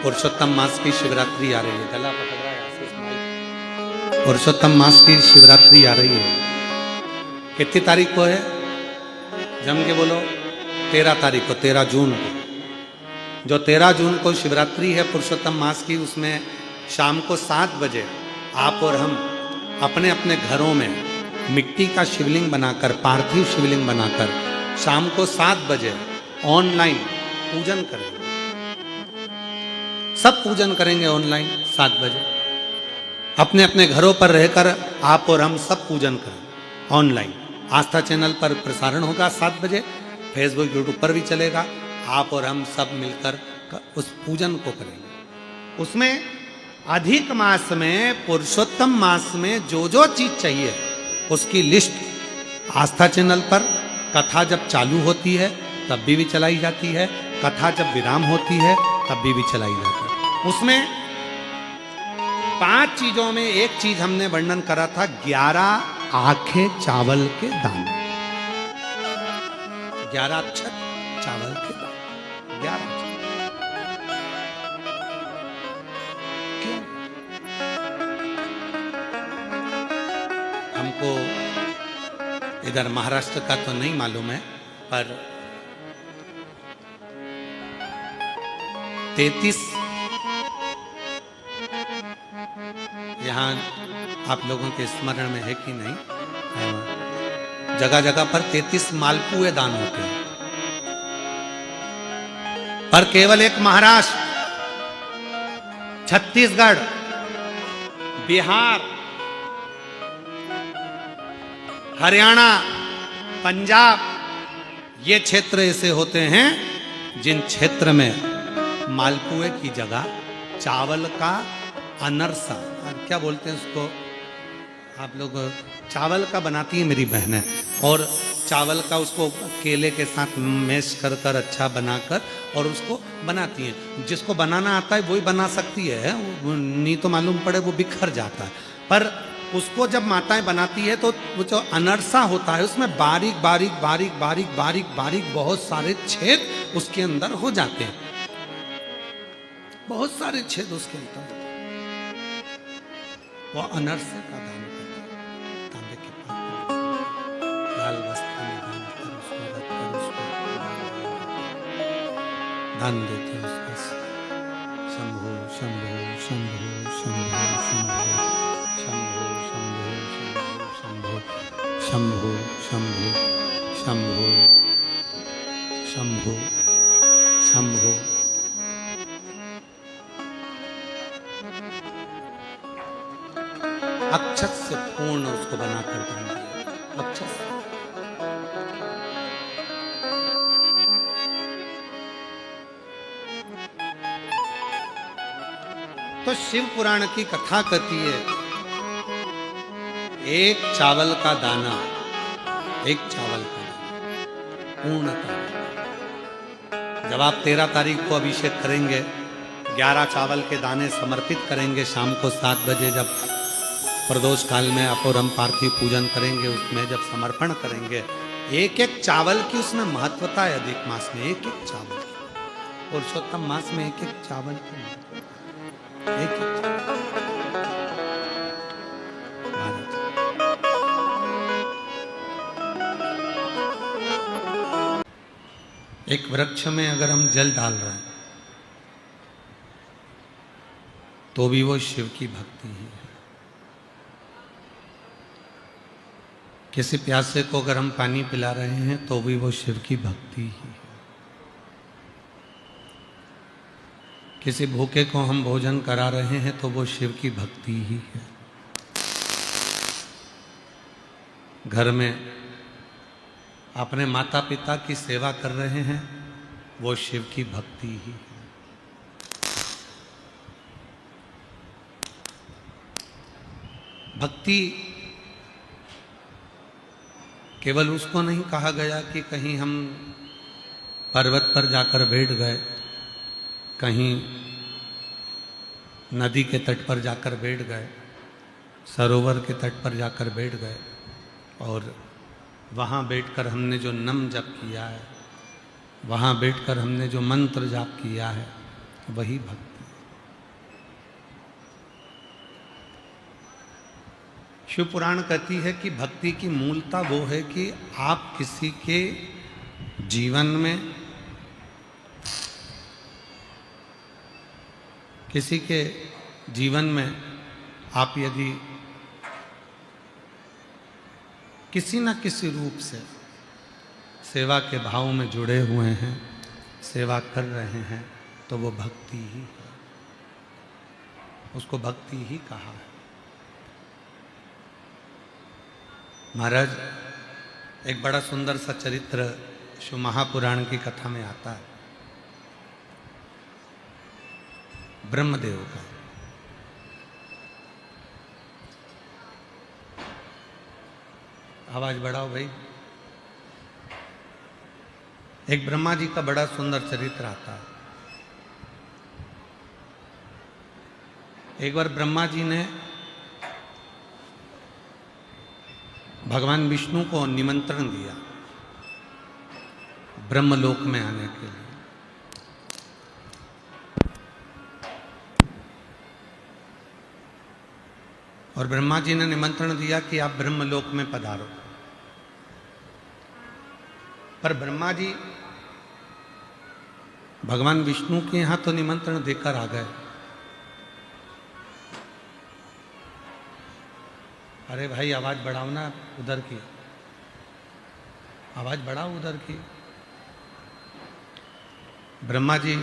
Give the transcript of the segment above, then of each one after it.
पुरुषोत्तम मास की शिवरात्रि आ रही है। गला पकड़ रहा है आशीष भाई। पुरुषोत्तम मास की शिवरात्रि आ रही है। कितनी तारीख को है? जम के बोलो। 13 तारीख को, 13 जून को। जो 13 जून को शिवरात्रि है पुरुषोत्तम मास की, उसमें शाम को 7 बजे आप और हम अपने अपने घरों में मिट्टी का शिवलिंग बनाकर, पार्थिव शिवलिंग बनाकर शाम को 7 बजे ऑनलाइन पूजन करेंगे। सब पूजन करेंगे ऑनलाइन 7 बजे। अपने अपने घरों पर रहकर आप और हम सब पूजन करें ऑनलाइन। आस्था चैनल पर प्रसारण होगा 7 बजे, फेसबुक यूट्यूब पर भी चलेगा। आप और हम सब मिलकर उस पूजन को करेंगे। उसमें अधिक मास में, पुरुषोत्तम मास में जो जो चीज चाहिए उसकी लिस्ट आस्था चैनल पर कथा जब चालू होती है तब भी चलाई जाती है, कथा जब विराम होती है तब भी चलाई जाती है। उसमें 5 चीजों में एक चीज हमने वर्णन करा था, 11 आंखें चावल के दाने, 11 अक्षर चावल के दाने, 11। क्यों? हमको इधर महाराष्ट्र का तो नहीं मालूम है, पर 33 यहाँ आप लोगों के स्मरण में है कि नहीं, जगह जगह पर 33 मालपुए दान होते हैं, पर केवल एक महाराष्ट्र, छत्तीसगढ़, बिहार, हरियाणा, पंजाब, ये क्षेत्र ऐसे होते हैं जिन क्षेत्र में मालपुए की जगह चावल का अनरसा, क्या बोलते हैं उसको आप लोग, चावल का बनाती है मेरी बहनें, और चावल का उसको केले के साथ मैश कर कर अच्छा बनाकर और उसको बनाती हैं। जिसको बनाना आता है वही बना सकती है, नहीं तो मालूम पड़े वो बिखर जाता है। पर उसको जब माताएं बनाती है तो वो जो अनरसा होता है उसमें बारीक बारीक बारीक बारीक बारीक बारीक बहुत सारे छेद उसके अंदर हो जाते हैं, बहुत सारे छेद उसके अंदर। वो अनरसे का दान करते हैं, तांबे के पात्र लाल वस्त्र में दान कर उसको रख कर उसको दान देते हैं उसके। शंभो शंभो शंभो शंभो शंभो शंभो शंभो शंभो शंभो शंभो शंभो। अक्षत से पूर्ण उसको बनाकर दान दिया, अक्षत से। तो शिव पुराण की कथा कहती है, एक चावल का दाना, एक चावल का दाना पूर्णतः। जब आप 13 तारीख को अभिषेक करेंगे, 11 चावल के दाने समर्पित करेंगे शाम को 7 बजे, जब प्रदोष काल में आप और हम पार्थिव पूजन करेंगे, उसमें जब समर्पण करेंगे, एक एक चावल की उसमें महत्वता है। अधिक मास में एक एक चावल की, पुरुषोत्तम मास में एक एक चावल की महत्वता, एक एक एक वृक्ष में अगर हम जल डाल रहे हैं तो भी वो शिव की भक्ति ही है। किसी प्यासे को अगर हम पानी पिला रहे हैं तो भी वो शिव की भक्ति ही है। किसी भूखे को हम भोजन करा रहे हैं तो वो शिव की भक्ति ही है। घर में अपने माता पिता की सेवा कर रहे हैं, वो शिव की भक्ति ही है। भक्ति केवल उसको नहीं कहा गया कि कहीं हम पर्वत पर जाकर बैठ गए, कहीं नदी के तट पर जाकर बैठ गए, सरोवर के तट पर जाकर बैठ गए और वहाँ बैठकर हमने जो नाम जप किया है, वहाँ बैठकर हमने जो मंत्र जाप किया है, वही भक्ति। शिव पुराण कहती है कि भक्ति की मूलता वो है कि आप किसी के जीवन में, किसी के जीवन में आप यदि किसी न किसी रूप से सेवा के भाव में जुड़े हुए हैं, सेवा कर रहे हैं, तो वो भक्ति ही है, उसको भक्ति ही कहा है। महाराज, एक बड़ा सुंदर सा चरित्र शिव महापुराण की कथा में आता है, ब्रह्मदेव का। आवाज बढ़ाओ भाई। एक ब्रह्मा जी का बड़ा सुंदर चरित्र आता है। एक बार ब्रह्मा जी ने भगवान विष्णु को निमंत्रण दिया ब्रह्मलोक में आने के लिए। और ब्रह्मा जी ने निमंत्रण दिया कि आप ब्रह्मलोक में पधारो। पर ब्रह्मा जी भगवान विष्णु के यहां तो निमंत्रण देकर आ गए। अरे भाई आवाज बढ़ाओ ना उधर की, आवाज बढ़ाओ उधर की। ब्रह्मा जी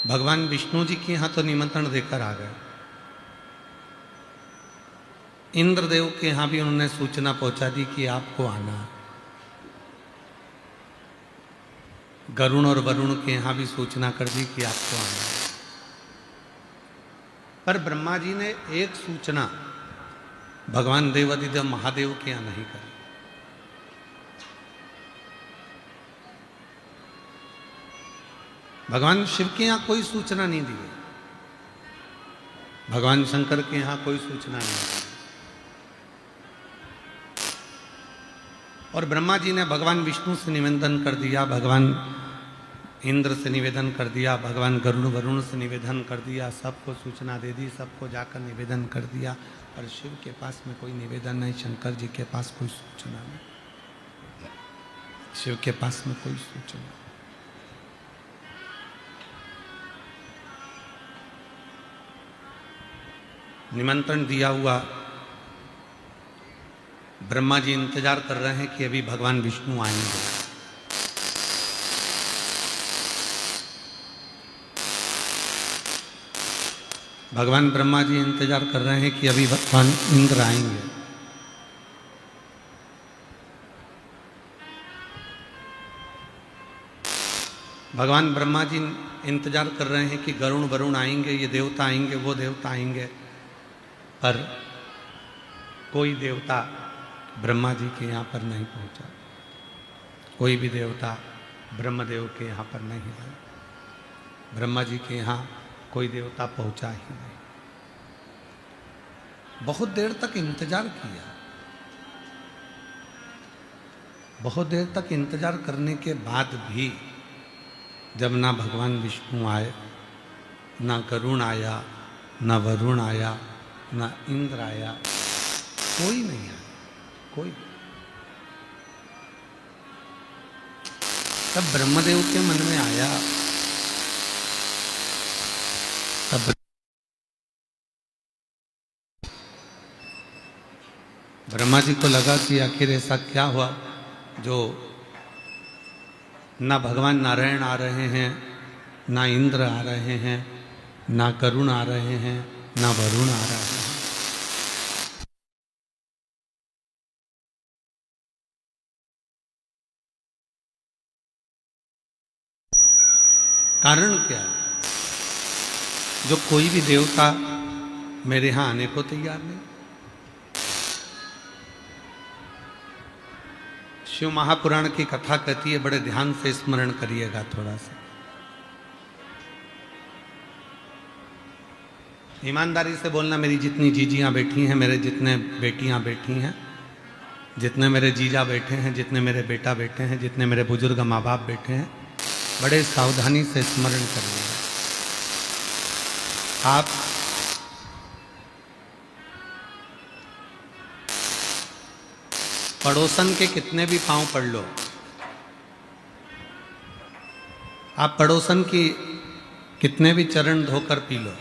भगवान विष्णु जी के यहां तो निमंत्रण देकर आ गए। इंद्रदेव के यहां भी उन्होंने सूचना पहुंचा दी कि आपको आना है। गरुण और वरुण के यहां भी सूचना कर दी कि आपको आना है। पर ब्रह्मा जी ने एक सूचना भगवान देवादिदेव महादेव के यहां नहीं करी। भगवान शिव के यहां कोई सूचना नहीं दी, भगवान शंकर के यहां कोई सूचना नहीं दी। और ब्रह्मा जी ने भगवान विष्णु से निवेदन कर दिया, भगवान इंद्र से निवेदन कर दिया, भगवान गरुड़ वरुण से निवेदन कर दिया, सबको सूचना दे दी, सबको जाकर निवेदन कर दिया। पर शिव के पास में कोई निवेदन नहीं, शंकर जी के पास कोई सूचना नहीं, शिव के पास में कोई सूचना। निमंत्रण दिया हुआ ब्रह्मा जी इंतजार कर रहे हैं कि अभी भगवान विष्णु आएंगे। भगवान ब्रह्मा जी इंतजार कर रहे हैं कि अभी भगवान इंद्र आएंगे। भगवान ब्रह्मा जी इंतजार कर रहे हैं कि गरुण वरुण आएंगे, ये देवता आएंगे, वो देवता आएंगे। पर कोई देवता ब्रह्मा जी के यहाँ पर नहीं पहुंचा, कोई भी देवता ब्रह्मदेव के यहाँ पर नहीं आया। ब्रह्मा जी के यहाँ कोई देवता पहुंचा ही नहीं। बहुत देर तक इंतजार किया, बहुत देर तक इंतजार करने के बाद भी जब ना भगवान विष्णु आए, ना गरुण आया, ना वरुण आया, ना इंद्र आया, कोई नहीं आया, कोई। तब ब्रह्मदेव के मन में आया, तब ब्रह्मा जी को लगा कि आखिर ऐसा क्या हुआ जो ना भगवान नारायण आ रहे हैं, ना इंद्र आ रहे हैं, ना गरुण आ रहे हैं, ना वरुण आ रहे हैं। कारण क्या है? जो कोई भी देवता मेरे यहां आने को तैयार नहीं। शिव महापुराण की कथा कहती है, बड़े ध्यान से स्मरण करिएगा थोड़ा सा। ईमानदारी से बोलना, मेरी जितनी जीजियां बैठी हैं, मेरे जितने बेटियां बैठी हैं, जितने मेरे जीजा बैठे हैं, जितने मेरे बेटा बैठे हैं, जितने मेरे बुजुर्ग माँ बाप बैठे हैं, बड़े सावधानी से स्मरण करिएगा। आप पड़ोसन के कितने भी पांव पड़ लो, आप पड़ोसन की कितने भी चरण धोकर पी लो,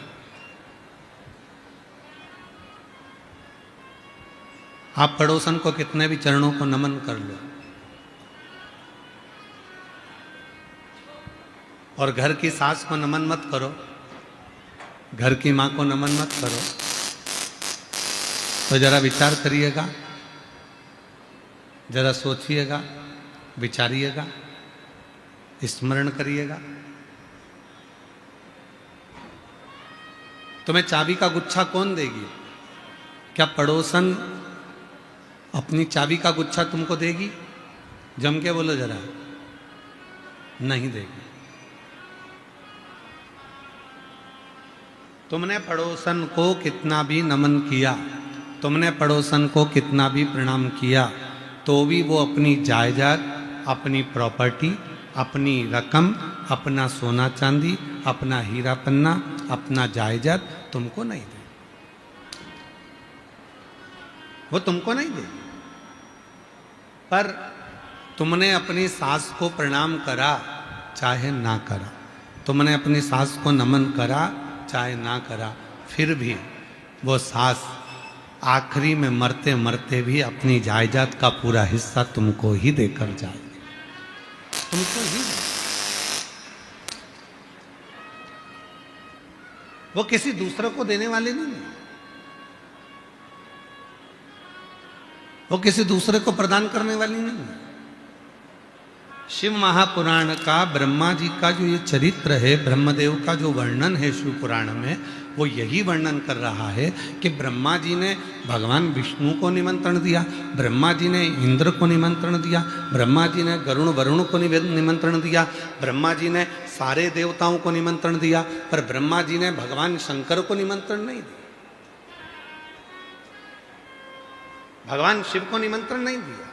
आप पड़ोसन को कितने भी चरणों को नमन कर लो, और घर की सास को नमन मत करो, घर की मां को नमन मत करो, तो जरा विचार करिएगा, जरा सोचिएगा, विचारिएगा, स्मरण करिएगा। तुम्हें चाबी का गुच्छा कौन देगी? क्या पड़ोसन अपनी चाबी का गुच्छा तुमको देगी? जम के बोलो जरा, नहीं देगी। तुमने पड़ोसन को कितना भी नमन किया, तुमने पड़ोसन को कितना भी प्रणाम किया, तो भी वो अपनी जायदाद, अपनी प्रॉपर्टी, अपनी रकम, अपना सोना चांदी, अपना हीरा पन्ना, अपना जायदाद तुमको नहीं दे, वो तुमको नहीं दे। पर तुमने अपनी सास को प्रणाम करा चाहे ना करा, तुमने अपनी सास को नमन करा चाहे ना करा, फिर भी वो सास आखिरी में मरते मरते भी अपनी जायदाद का पूरा हिस्सा तुमको ही देकर जाएगी, तुमको ही। वो किसी दूसरे को देने वाले नहीं है, वो किसी दूसरे को प्रदान करने वाली नहीं है। शिव महापुराण का ब्रह्मा जी का जो ये चरित्र है, ब्रह्मदेव का जो वर्णन है शिव पुराण में, वो यही वर्णन कर रहा है कि ब्रह्मा जी ने भगवान विष्णु को निमंत्रण दिया, ब्रह्मा जी ने इंद्र को निमंत्रण दिया, ब्रह्मा जी ने गरुण वरुण को निमंत्रण दिया, ब्रह्मा जी ने सारे देवताओं को निमंत्रण दिया, पर ब्रह्मा जी ने भगवान शंकर को निमंत्रण नहीं दिया, भगवान शिव को निमंत्रण नहीं दिया।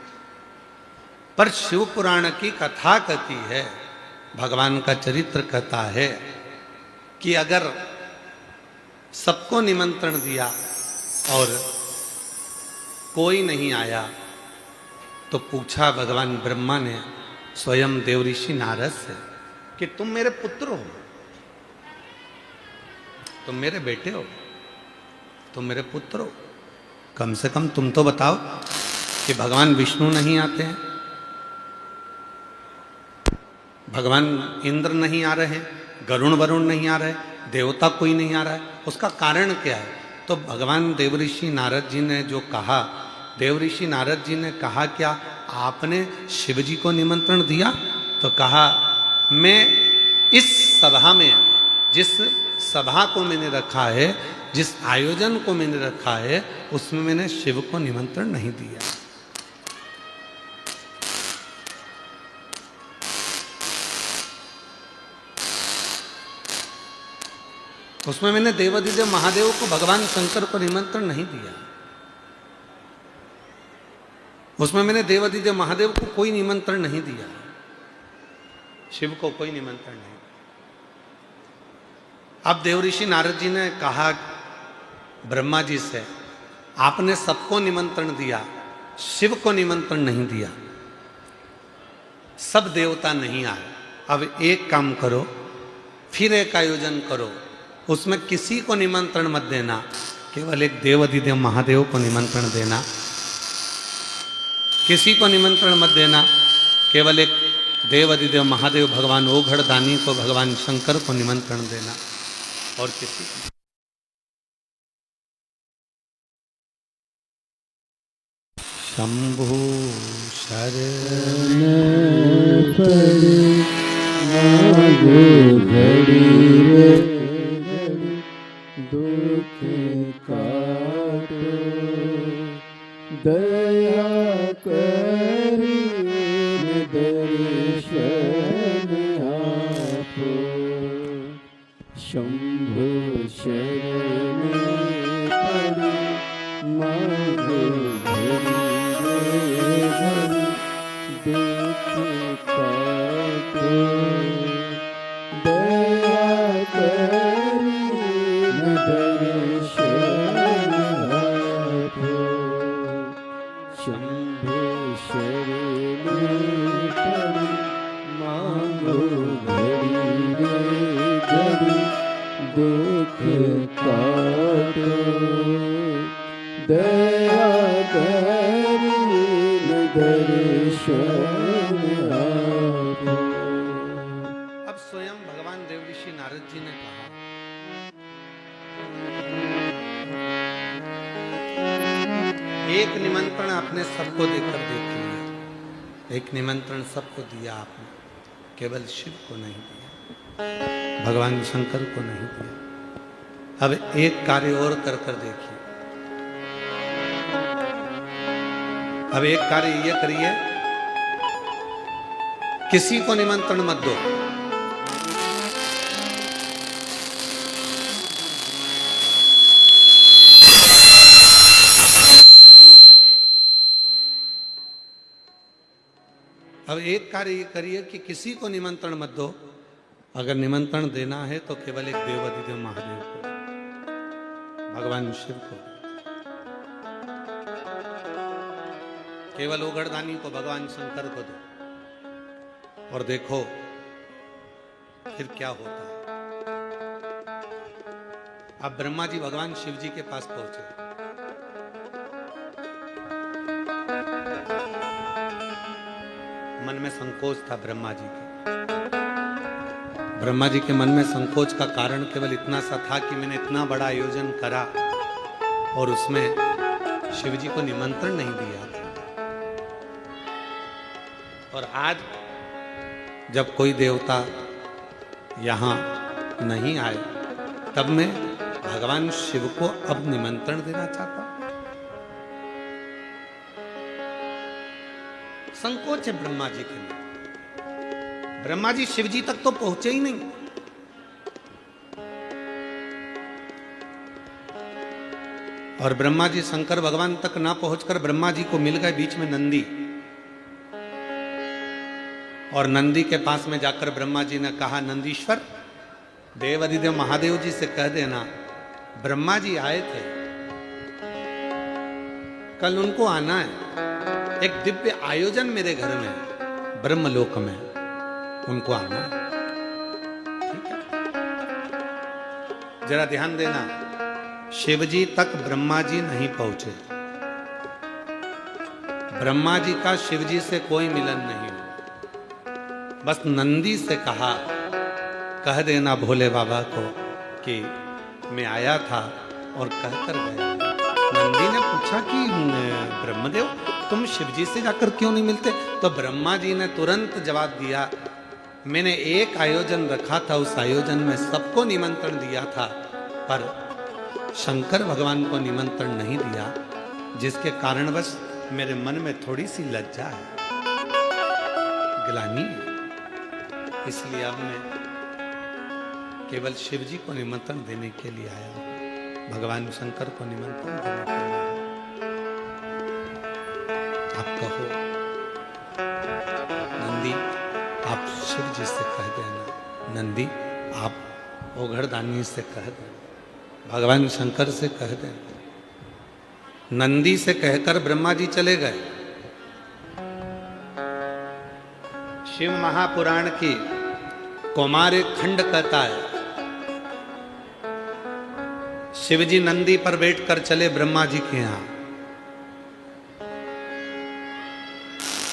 पर शिव पुराण की कथा कहती है, भगवान का चरित्र कहता है कि अगर सबको निमंत्रण दिया और कोई नहीं आया, तो पूछा भगवान ब्रह्मा ने स्वयं देवऋषि नारद से कि तुम मेरे पुत्र हो, तुम मेरे बेटे हो, तुम मेरे पुत्र हो, कम से कम तुम तो बताओ कि भगवान विष्णु नहीं आते हैं, भगवान इंद्र नहीं आ रहे, गरुण वरुण नहीं आ रहे, देवता कोई नहीं आ रहा है, उसका कारण क्या है? तो भगवान देवऋषि नारद जी ने जो कहा, देवऋषि नारद जी ने कहा क्या आपने शिव जी को निमंत्रण दिया? तो कहा मैं इस सभा में, जिस सभा को मैंने रखा है, जिस आयोजन को मैंने रखा है, उसमें मैंने शिव को निमंत्रण नहीं दिया। उसमें मैंने देवाधिदेव महादेव को, भगवान शंकर को निमंत्रण नहीं दिया, उसमें मैंने देवाधिदेव महादेव को कोई निमंत्रण नहीं दिया, शिव को कोई निमंत्रण नहीं। अब देवऋषि नारद जी ने कहा ब्रह्मा जी से, आपने सबको निमंत्रण दिया, शिव को निमंत्रण नहीं दिया, सब देवता नहीं आए, अब एक काम करो, फिर एक आयोजन करो, उसमें किसी को निमंत्रण मत देना, केवल एक देवाधिदेव महादेव को निमंत्रण देना, किसी को निमंत्रण मत देना, केवल एक देवाधिदेव महादेव भगवान ओघड़ दानी को, भगवान शंकर को निमंत्रण देना, और किसी को। शंभु शरण पड़े मागो घड़ी रे दुख काटो, दया करी दर्शन आपो, शंभु शरण पड़े मागो घड़ी रे दुख काटो, दया करी दर्शन आपो, शंभु काटो दया करीन दर्शन आपो। अब स्वयं भगवान देव ऋषि नारद जी ने कहा, एक निमंत्रण आपने सबको देकर देख लिया, एक निमंत्रण सबको दिया आपने, केवल शिव को नहीं दिया, भगवान शंकर को नहीं दिया। अब एक कार्य और कर कर देखिए। अब एक कार्य ये करिए, किसी को निमंत्रण मत दो। अब एक कार्य ये करिए कि किसी को निमंत्रण मत दो। अगर निमंत्रण देना है तो केवल एक देवाधिदेव महादेव को, भगवान शिव को, केवल उगड़दानी को, भगवान शंकर को दो, और देखो फिर क्या होता है। अब ब्रह्मा जी भगवान शिव जी के पास पहुंचे। मन में संकोच था ब्रह्मा जी के। ब्रह्मा जी के मन में संकोच का कारण केवल इतना सा था कि मैंने इतना बड़ा आयोजन करा और उसमें शिव जी को निमंत्रण नहीं दिया था। और आज जब कोई देवता यहां नहीं आए, तब मैं भगवान शिव को अब निमंत्रण देना चाहता हूं। संकोच है ब्रह्मा जी के लिए। ब्रह्मा जी शिव जी तक तो पहुंचे ही नहीं। और ब्रह्मा जी शंकर भगवान तक ना पहुंचकर ब्रह्मा जी को मिल गए बीच में नंदी। और नंदी के पास में जाकर ब्रह्मा जी ने कहा, नंदीश्वर, देवाधिदेव महादेव जी से कह देना ब्रह्मा जी आए थे, कल उनको आना है। एक दिव्य आयोजन मेरे घर में, ब्रह्मलोक में, उनको आना है। ठीक है, जरा ध्यान देना, शिव जी तक ब्रह्मा जी नहीं पहुंचे। ब्रह्मा जी का शिव जी से कोई मिलन नहीं हुआ। बस नंदी से कहा, कह देना भोले बाबा को कि मैं आया था, और कहकर गया। नंदी ने पूछा कि ब्रह्मदेव, तुम शिव जी से जाकर क्यों नहीं मिलते? तो ब्रह्मा जी ने तुरंत जवाब दिया, मैंने एक आयोजन रखा था, उस आयोजन में सबको निमंत्रण दिया था, पर शंकर भगवान को निमंत्रण नहीं दिया, जिसके कारणवश मेरे मन में थोड़ी सी लज्जा है, ग्लानि है। इसलिए अब मैं केवल शिव जी को निमंत्रण देने के लिए आया हूं, भगवान शंकर को निमंत्रण देने के लिए। आप कहो नंदी, आप शिव जी से कह देना, नंदी आप ओघड़दानी से कह देना, भगवान शंकर से कह देना। नंदी से कहकर ब्रह्मा जी चले गए। शिव महापुराण की कौमार एक खंड कहता है, शिव जी नंदी पर बैठकर चले ब्रह्मा जी के यहां,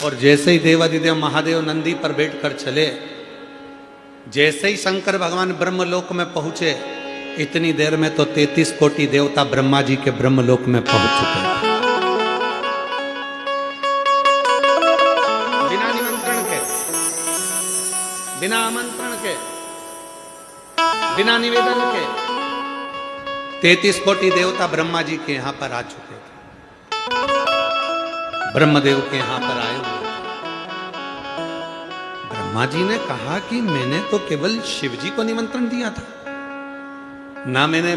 और जैसे ही देवाधिदेव महादेव नंदी पर बैठकर चले, जैसे ही शंकर भगवान ब्रह्मलोक में पहुंचे, इतनी देर में तो 33 कोटि देवता ब्रह्मा जी के ब्रह्मलोक में पहुंच चुके हैं, बिना निमंत्रण के, बिना आमंत्रण के, बिना निवेदन के। 33 कोटि देवता ब्रह्मा जी के यहां पर आ चुके थे, ब्रह्मदेव के यहां पर आए हुए। ब्रह्मा जी ने कहा कि मैंने तो केवल शिव जी को निमंत्रण दिया था, ना मैंने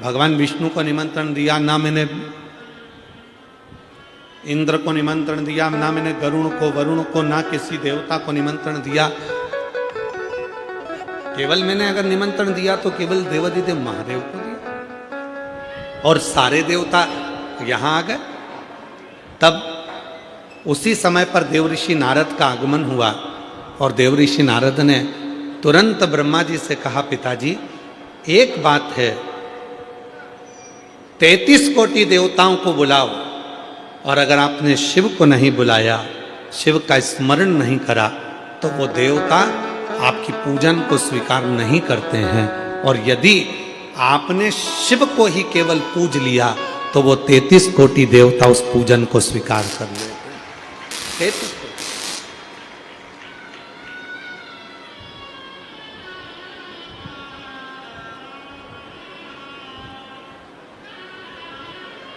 भगवान विष्णु को निमंत्रण दिया, ना मैंने इंद्र को निमंत्रण दिया, ना मैंने गरुण को, वरुण को, ना किसी देवता को निमंत्रण दिया। केवल मैंने अगर निमंत्रण दिया तो केवल देवाधिदेव महादेव को दिया, और सारे देवता यहां आ गए। तब उसी समय पर देवऋषि नारद का आगमन हुआ, और देवऋषि नारद ने तुरंत ब्रह्मा जी से कहा, पिताजी एक बात है 33 कोटि देवताओं को बुलाओ, और अगर आपने शिव को नहीं बुलाया, शिव का स्मरण नहीं करा, तो वो देवता आपकी पूजन को स्वीकार नहीं करते हैं। और यदि आपने शिव को ही केवल पूज लिया, तो वो 33 कोटि देवता उस पूजन को स्वीकार कर लेते हैं। 33 कोटि।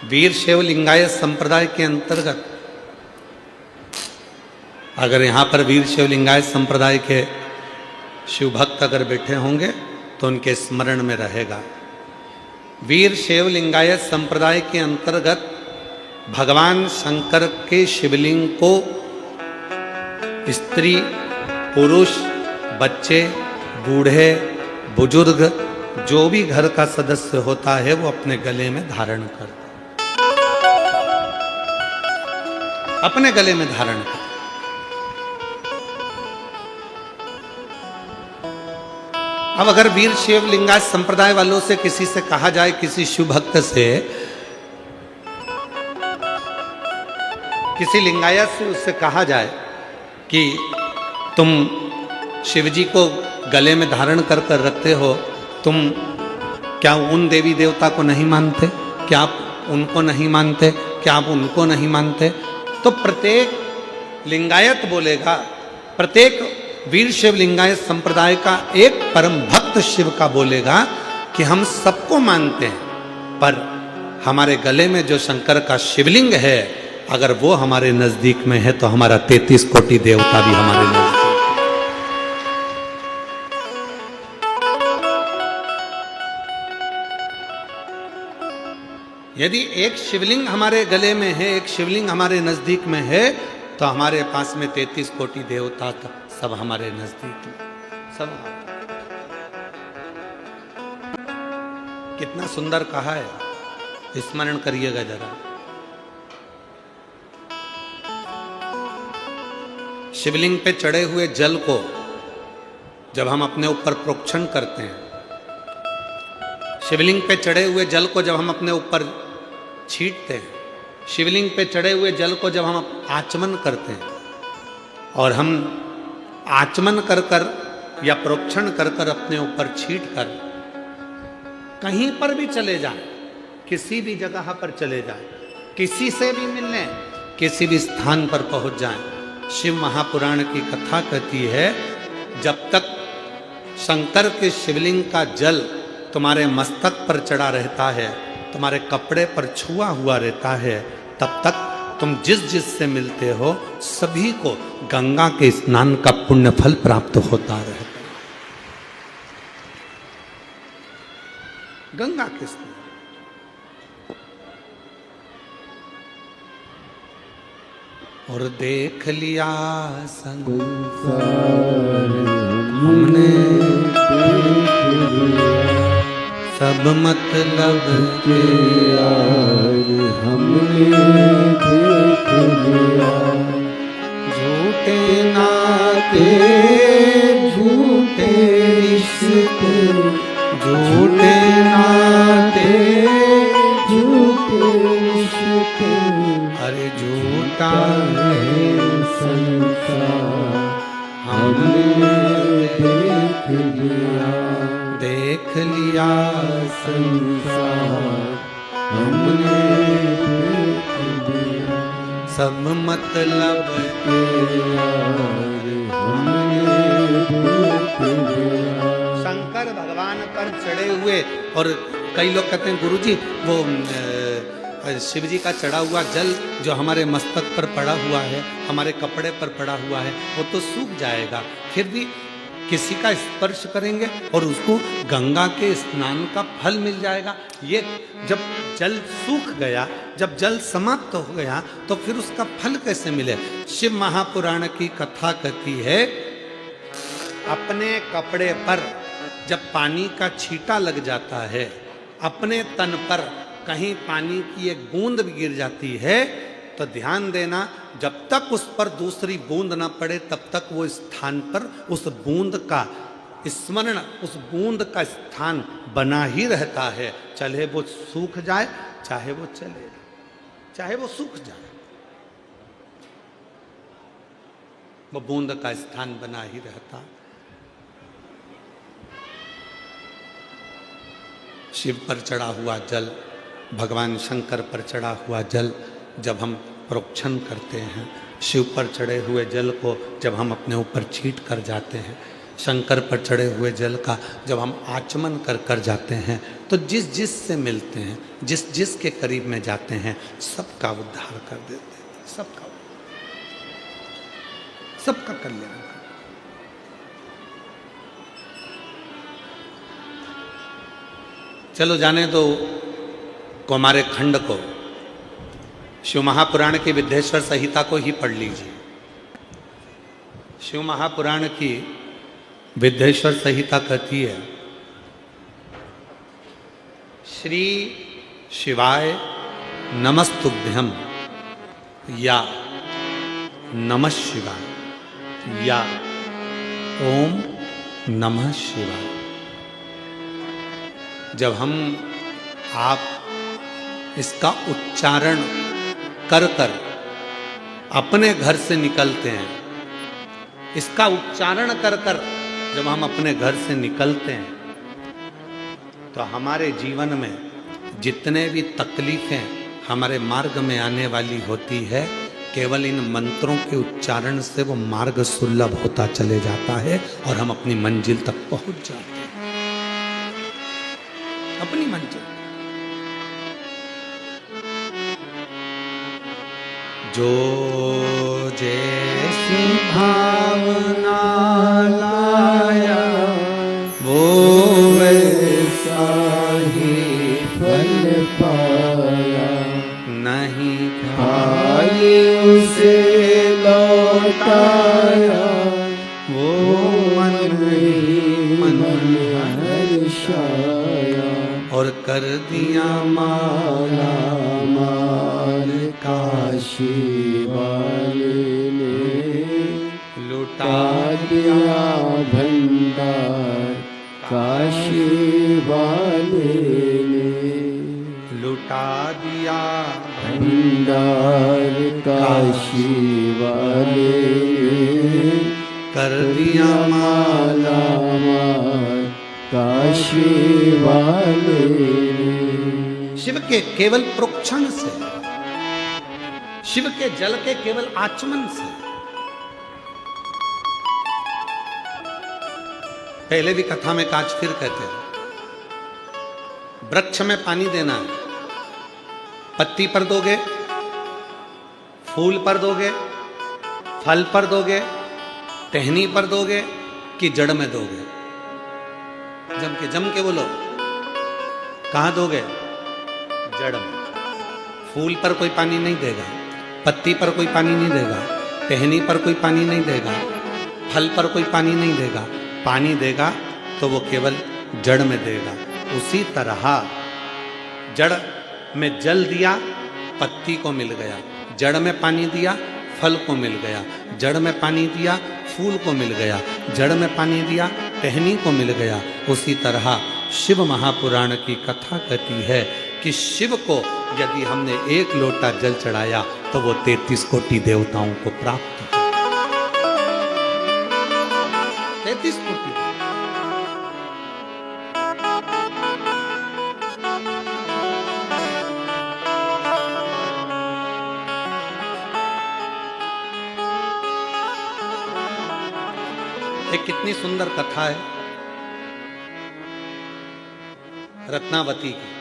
वीर शैव लिंगायत संप्रदाय के अंतर्गत, अगर यहां पर वीर शैव लिंगायत संप्रदाय के शिव भक्त अगर बैठे होंगे तो उनके स्मरण में रहेगा। वीर शैव लिंगायत संप्रदाय के अंतर्गत भगवान शंकर के शिवलिंग को स्त्री, पुरुष, बच्चे, बूढ़े, बुजुर्ग, जो भी घर का सदस्य होता है वो अपने गले में धारण करता है, अपने गले में धारण करता। अब अगर वीर शैव लिंगायत संप्रदाय वालों से किसी से कहा जाए, किसी शिव भक्त से, किसी लिंगायत से उससे कहा जाए कि तुम शिव जी को गले में धारण कर कर रखते हो, तुम क्या उन देवी देवता को नहीं मानते? क्या आप उनको नहीं मानते? क्या आप उनको नहीं मानते? तो प्रत्येक लिंगायत बोलेगा, प्रत्येक वीर शैव लिंगायत संप्रदाय का एक परम भक्त शिव का बोलेगा कि हम सबको मानते हैं, पर हमारे गले में जो शंकर का शिवलिंग है, अगर वो हमारे नजदीक में है तो हमारा 33 कोटि देवता भी हमारे नजदीक। यदि एक शिवलिंग हमारे गले में है, एक शिवलिंग हमारे नजदीक में है, तो हमारे पास में 33 कोटि देवता सब हमारे नजदीक में, सब। कितना सुंदर कहा है, स्मरण करिएगा जरा। शिवलिंग पे चढ़े हुए जल को जब हम अपने ऊपर प्रोक्षण करते हैं, शिवलिंग पे चढ़े हुए जल को जब हम अपने ऊपर छींटते हैं, शिवलिंग पे चढ़े हुए जल को जब हम आचमन करते हैं, और हम आचमन कर कर या प्रोक्षण कर कर अपने ऊपर छींट कर कहीं पर भी चले जाएं, किसी भी जगह पर चले जाएं, किसी से भी मिलने, किसी भी स्थान पर पहुंच जाएं, शिव महापुराण की कथा कहती है, जब तक शंकर के शिवलिंग का जल तुम्हारे मस्तक पर चढ़ा रहता है, तुम्हारे कपड़े पर छुआ हुआ रहता है, तब तक तुम जिस जिस से मिलते हो सभी को गंगा के स्नान का पुण्य फल प्राप्त होता रहता है। गंगा के स्नान। और देख लिया संसार हमने, सब मतलब के यार हमने देख लिया, झूठे नाते झूठे रिश्ते, झूठे नाते झूठे रिश्ते, अरे झूठा है संसार हमने देख लिया, देख लिया संसार हमने देख लिया, सब मतलब के यार हमने देख लिया। शंकर भगवान पर चढ़े हुए, और कई लोग कहते हैं गुरुजी वो शिव जी का चढ़ा हुआ जल जो हमारे मस्तक पर पड़ा हुआ है, हमारे कपड़े पर पड़ा हुआ है, वो तो सूख जाएगा, फिर भी किसी का स्पर्श करेंगे और उसको गंगा के स्नान का फल मिल जाएगा। ये जब जल सूख गया, जब जल समाप्त हो गया, तो फिर उसका फल कैसे मिले? शिव महापुराण की कथा कहती है, अपने कपड़े पर जब पानी का छींटा लग जाता है, अपने तन पर कहीं पानी की एक बूंद भी गिर जाती है, तो ध्यान देना, जब तक उस पर दूसरी बूंद ना पड़े तब तक वो स्थान पर उस बूंद का स्मरण उस बूंद का स्थान बना ही रहता है, चाहे वो सूख जाए, चाहे वो चले, चाहे वो सूख जाए, वो बूंद का स्थान बना ही रहता। शिव पर चढ़ा हुआ जल, भगवान शंकर पर चढ़ा हुआ जल जब हम प्रोक्षण करते हैं, शिव पर चढ़े हुए जल को जब हम अपने ऊपर छीट कर जाते हैं, शंकर पर चढ़े हुए जल का जब हम आचमन कर कर जाते हैं, तो जिस जिस से मिलते हैं, जिस जिस के करीब में जाते हैं, सबका उद्धार कर देते हैं, सबका कल्याण। चलो जाने दो हमारे खंड को, शिव महापुराण की विद्येश्वर संहिता को ही पढ़ लीजिए। शिव महापुराण की विद्येश्वर संहिता कहती है, श्री शिवाय नमस्तुभ्यम या नमः शिवाय या ओम नमः शिवाय। जब हम आप इसका उच्चारण कर कर अपने घर से निकलते हैं, इसका उच्चारण कर कर जब हम अपने घर से निकलते हैं, तो हमारे जीवन में जितने भी तकलीफें हमारे मार्ग में आने वाली होती है, केवल इन मंत्रों के उच्चारण से वो मार्ग सुलभ होता चले जाता है और हम अपनी मंजिल तक पहुंच जाते हैं, अपनी मंजिल। जो जैसी भावना लाया वो वैसा ही फल पाया, नहीं खाली उसे लौटाया, वो मन ही मन हर्षाया, और कर दिया माला माल काशी वाले ने, लुटा दिया भंडार काशी वाले ने, लुटा दिया भंडार काशी वाले ने, कर दिया माला माल काशी वाले ने। शिव के केवल प्रोक्षण से, शिव के जल के केवल आचमन से। पहले भी कथा में कांच फिर कहते हैं, वृक्ष में पानी देना है, पत्ती पर दोगे, फूल पर दोगे, फल पर दोगे, टहनी पर दोगे कि जड़ में दोगे? जम के बोलो, कहां दोगे? जड़ में। फूल पर कोई पानी नहीं देगा, पत्ती पर कोई पानी नहीं देगा, टहनी पर कोई पानी नहीं देगा, फल पर कोई पानी नहीं देगा। पानी देगा तो वो केवल जड़ में देगा। उसी तरह जड़ में जल दिया, पत्ती को मिल गया, जड़ में पानी दिया, फल को मिल गया, जड़ में पानी दिया, फूल को मिल गया, जड़ में पानी दिया, टहनी को मिल गया। उसी तरह शिव महापुराण की कथा कहती है कि शिव को यदि हमने एक लोटा जल चढ़ाया तो वो 33 कोटि देवताओं को प्राप्त हो। 33 कोटि। एक कितनी सुंदर कथा है रत्नावती की।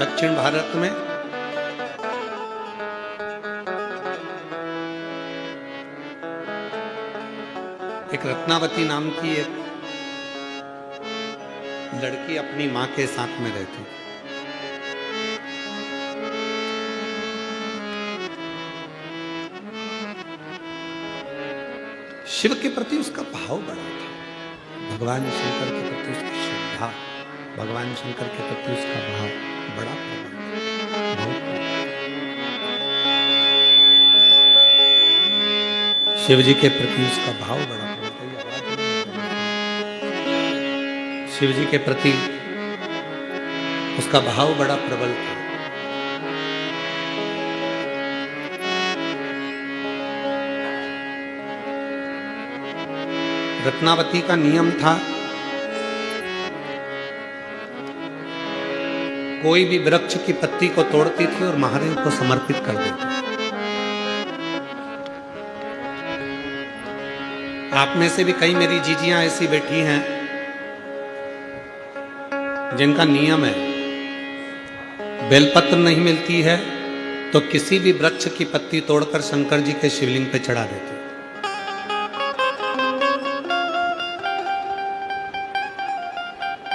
दक्षिण भारत में एक रत्नावती नाम की एक लड़की अपनी मां के साथ में रहती। शिव के प्रति उसका भाव बड़ा था, भगवान शंकर के प्रति उसकी श्रद्धा, भगवान शंकर के प्रति उसका भाव बड़ा प्रबल, बहुत प्रबल। शिव जी के प्रति उसका भाव बड़ा प्रबल था। शिव जी के प्रति उसका भाव बड़ा प्रबल था। रत्नावती का नियम था, कोई भी वृक्ष की पत्ती को तोड़ती थी और महादेव को समर्पित कर देती। आप में से भी कई मेरी जीजियां ऐसी बैठी हैं जिनका नियम है, बेलपत्र नहीं मिलती है तो किसी भी वृक्ष की पत्ती तोड़कर शंकर जी के शिवलिंग पे चढ़ा देते।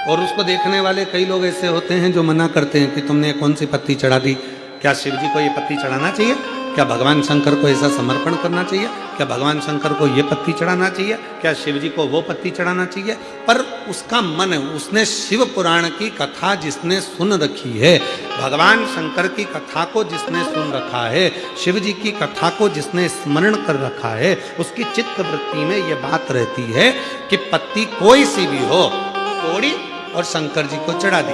और उसको देखने वाले कई लोग ऐसे होते हैं जो मना करते हैं कि तुमने कौन सी पत्ती चढ़ा दी, क्या शिव जी को ये पत्ती चढ़ाना चाहिए, क्या भगवान शंकर को ऐसा समर्पण करना चाहिए, क्या भगवान शंकर को ये पत्ती चढ़ाना चाहिए, क्या शिव जी को वो पत्ती चढ़ाना चाहिए। पर उसका मन है, उसने शिव पुराण की कथा जिसने सुन रखी है, भगवान शंकर की कथा को जिसने सुन रखा है, शिव जी की कथा को जिसने स्मरण कर रखा है, उसकी चित्त वृत्ति में ये बात रहती है कि पत्ती कोई सी भी हो, तोड़ी और शंकर जी को चढ़ा दी।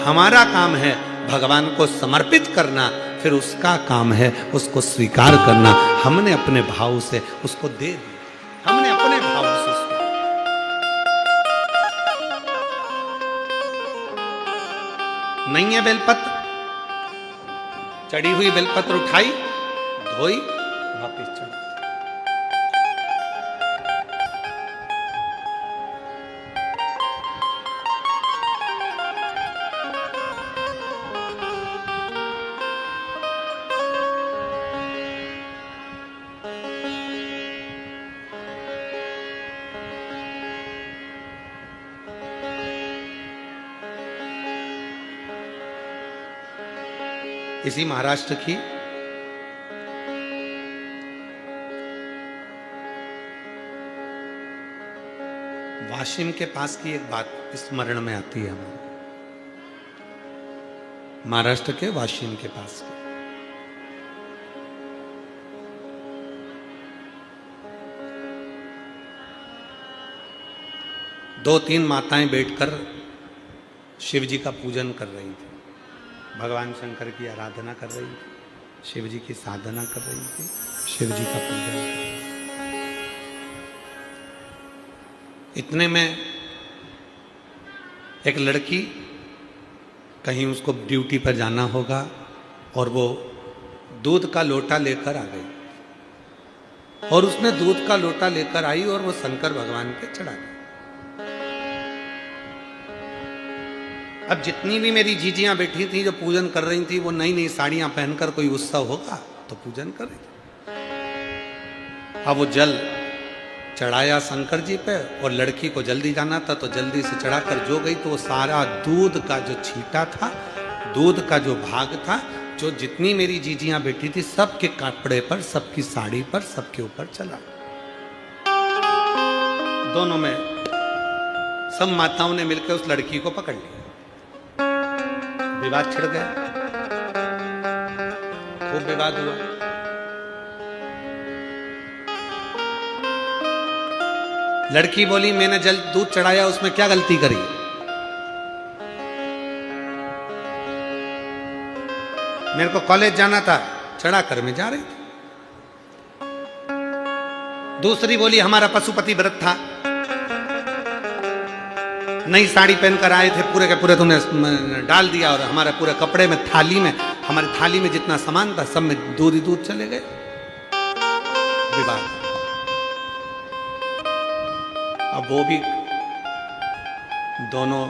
हमारा काम है भगवान को समर्पित करना, फिर उसका काम है उसको स्वीकार करना। हमने अपने भाव से उसको दे दिया, हमने अपने भाव से उसको। नहीं है बेलपत्र, चढ़ी हुई बेलपत्र उठाई, धोई, वापिस चढ़ा। इसी महाराष्ट्र की वाशिम के पास की एक बात स्मरण में आती है हमें, महाराष्ट्र के वाशिम के पास की। दो तीन माताएं बैठकर शिव जी का पूजन कर रही थी, भगवान शंकर की आराधना कर रही थी, शिव जी की साधना कर रही थी, शिव जी का पूजन कर रही थी। इतने में एक लड़की, कहीं उसको ड्यूटी पर जाना होगा, और वो दूध का लोटा लेकर आ गई, और उसने दूध का लोटा लेकर आई और वो शंकर भगवान पे चढ़ा दी। अब जितनी भी मेरी जीजियां बैठी थी जो पूजन कर रही थी, वो नई नई साड़ियां पहनकर, कोई उत्सव होगा तो पूजन कर रही थी। अब वो जल चढ़ाया शंकर जी पे, और लड़की को जल्दी जाना था तो जल्दी से चढ़ाकर जो गई तो वो सारा दूध का जो छींटा था, दूध का जो भाग था, जो जितनी मेरी जीजियां बैठी थी सबके कपड़े पर, सबकी साड़ी पर, सबके ऊपर चला। दोनों में सब माताओं ने मिलकर उस लड़की को पकड़ लिया, विवाद छिड़ गया, खूब विवाद हुआ। लड़की बोली मैंने जल दूध चढ़ाया, उसमें क्या गलती करी? मेरे को कॉलेज जाना था, चढ़ा कर मैं जा रही थी। दूसरी बोली हमारा पशुपति व्रत था, नई साड़ी पहनकर आए थे, पूरे के पूरे तुमने डाल दिया, और हमारे पूरे कपड़े में, थाली में, हमारी थाली में जितना सामान था सब में दूध ही दूध चले गए। विवाद। अब वो भी दोनों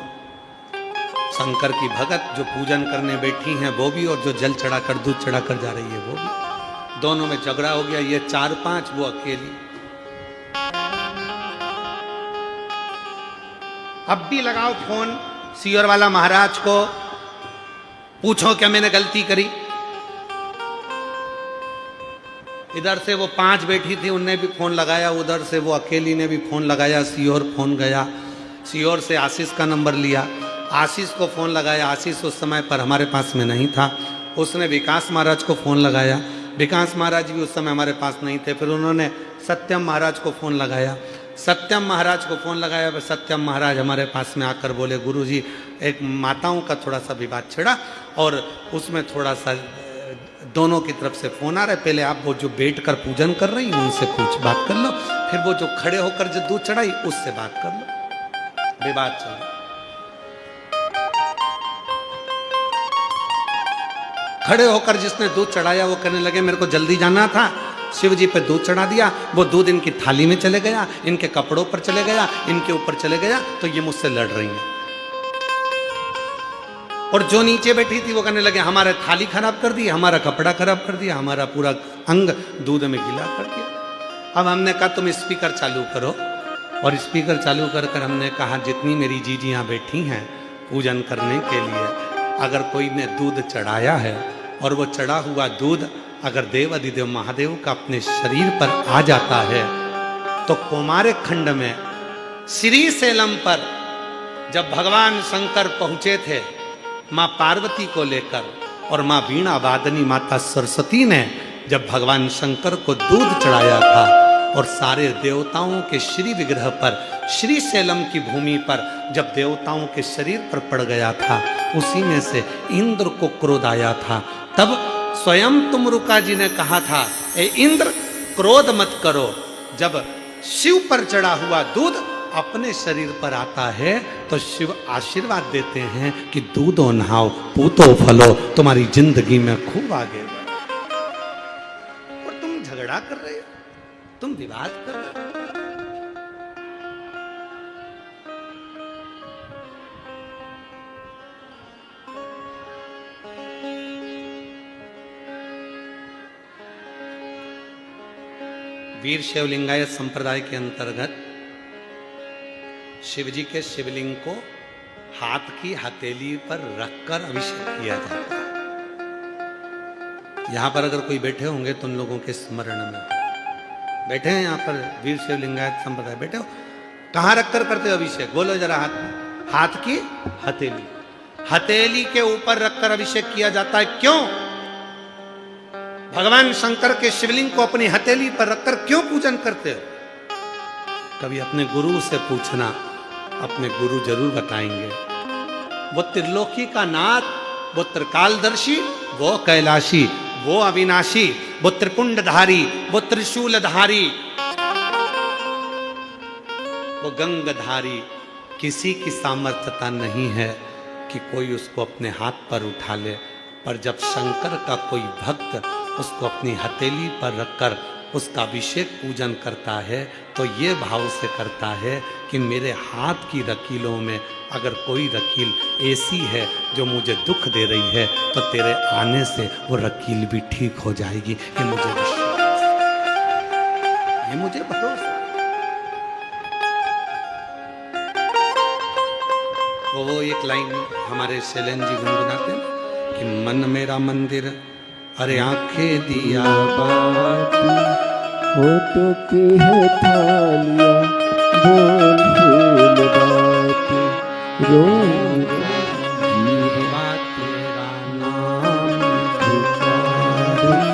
शंकर की भगत जो पूजन करने बैठी हैं वो भी, और जो जल चढ़ाकर दूध चढ़ाकर जा रही है वो भी, दोनों में झगड़ा हो गया। ये 4-5, वो अकेली। अब भी लगाओ फोन सीओर वाला महाराज को, पूछो क्या मैंने गलती करी। इधर से वो 5 बैठी थी, उनने भी फोन लगाया, उधर से वो अकेली ने भी फोन लगाया, सीओर फोन गया, सीओर से आशीष का नंबर लिया, आशीष को फोन लगाया, आशीष उस समय पर हमारे पास में नहीं था, उसने विकास महाराज को फोन लगाया, विकास महाराज भी उस समय हमारे पास नहीं थे। फिर उन्होंने सत्यम महाराज को फ़ोन लगाया। सत्यम महाराज को फ़ोन लगाया, फिर सत्यम महाराज हमारे पास में आकर बोले, गुरुजी एक माताओं का थोड़ा सा विवाद छिड़ा और उसमें थोड़ा सा दोनों की तरफ से फ़ोन आ रहा है। पहले आप वो जो बैठ कर पूजन कर रही हैं उनसे कुछ बात कर लो, फिर वो जो खड़े होकर जो दूध चढ़ाई उससे बात कर लो। विवाद चल रहा। खड़े होकर जिसने दूध चढ़ाया वो कहने लगे मेरे को जल्दी जाना था, शिव जी पे दूध चढ़ा दिया, वो दूध इनकी थाली में चले गया, इनके कपड़ों पर चले गया, इनके ऊपर चले गया, तो ये मुझसे लड़ रही हैं। और जो नीचे बैठी थी वो कहने लगे हमारे थाली खराब कर दी, हमारा कपड़ा खराब कर दिया, हमारा पूरा अंग दूध में गीला कर दिया। अब हमने कहा तुम स्पीकर चालू करो, और स्पीकर चालू कर हमने कहा जितनी मेरी जीजियाँ बैठी हैं पूजन करने के लिए, अगर कोई ने दूध चढ़ाया है और वो चढ़ा हुआ दूध अगर देव अधिदेव महादेव का अपने शरीर पर आ जाता है, तो कौमार खंड में श्री सेलम पर जब भगवान शंकर पहुंचे थे माँ पार्वती को लेकर, और माँ वीणा वादनी माता सरस्वती ने जब भगवान शंकर को दूध चढ़ाया था और सारे देवताओं के श्री विग्रह पर श्री सेलम की भूमि पर जब देवताओं के शरीर पर पड़ गया था, उसी में से इंद्र को क्रोध आया था। तब स्वयं तुमरुका जी ने कहा था, ए इंद्र क्रोध मत करो, जब शिव पर चढ़ा हुआ दूध अपने शरीर पर आता है तो शिव आशीर्वाद देते हैं कि दूधो नहाओ पूतो फलो, तुम्हारी जिंदगी में खूब आगे बढ़ो। और तुम झगड़ा कर रहे हो, तुम विवाद कर रहे हो। वीर शिवलिंगायत संप्रदाय के अंतर्गत शिवजी के शिवलिंग को हाथ की हथेली पर रखकर अभिषेक किया जाता है। यहां पर अगर कोई बैठे होंगे तो उन लोगों के स्मरण में बैठे हैं, यहां पर वीर शिवलिंगायत संप्रदाय बैठे हो, कहां रखकर करते हो अभिषेक? बोलो जरा। हाथ की हथेली, हथेली के ऊपर रखकर अभिषेक किया जाता है। क्यों? भगवान शंकर के शिवलिंग को अपनी हथेली पर रखकर क्यों पूजन करते हो? कभी अपने गुरु से पूछना, अपने गुरु जरूर बताएंगे। वो त्रिलोकी का नाथ, वो त्रिकालदर्शी, वो कैलाशी, वो अविनाशी, वो त्रिपुंडधारी, वो त्रिशूलधारी, वो गंगधारी, किसी की सामर्थ्यता नहीं है कि कोई उसको अपने हाथ पर उठा ले। पर जब शंकर का कोई भक्त उसको अपनी हथेली पर रखकर उसका अभिषेक पूजन करता है तो ये भाव से करता है कि मेरे हाथ की रकीलों में अगर कोई रकील ऐसी है जो मुझे दुख दे रही है तो तेरे आने से वो रकील भी ठीक हो जाएगी। ये मुझे विश्वास, ये मुझे भरोसा। वो एक लाइन हमारे शैलेंद्र जी गुनगुनाते हैं कि मन मेरा मंदिर, अरे आंखें दिया बाती होठों की है थालियाँ, बोल फूल बाती रोई जीवा तेरा नाम पुकारे,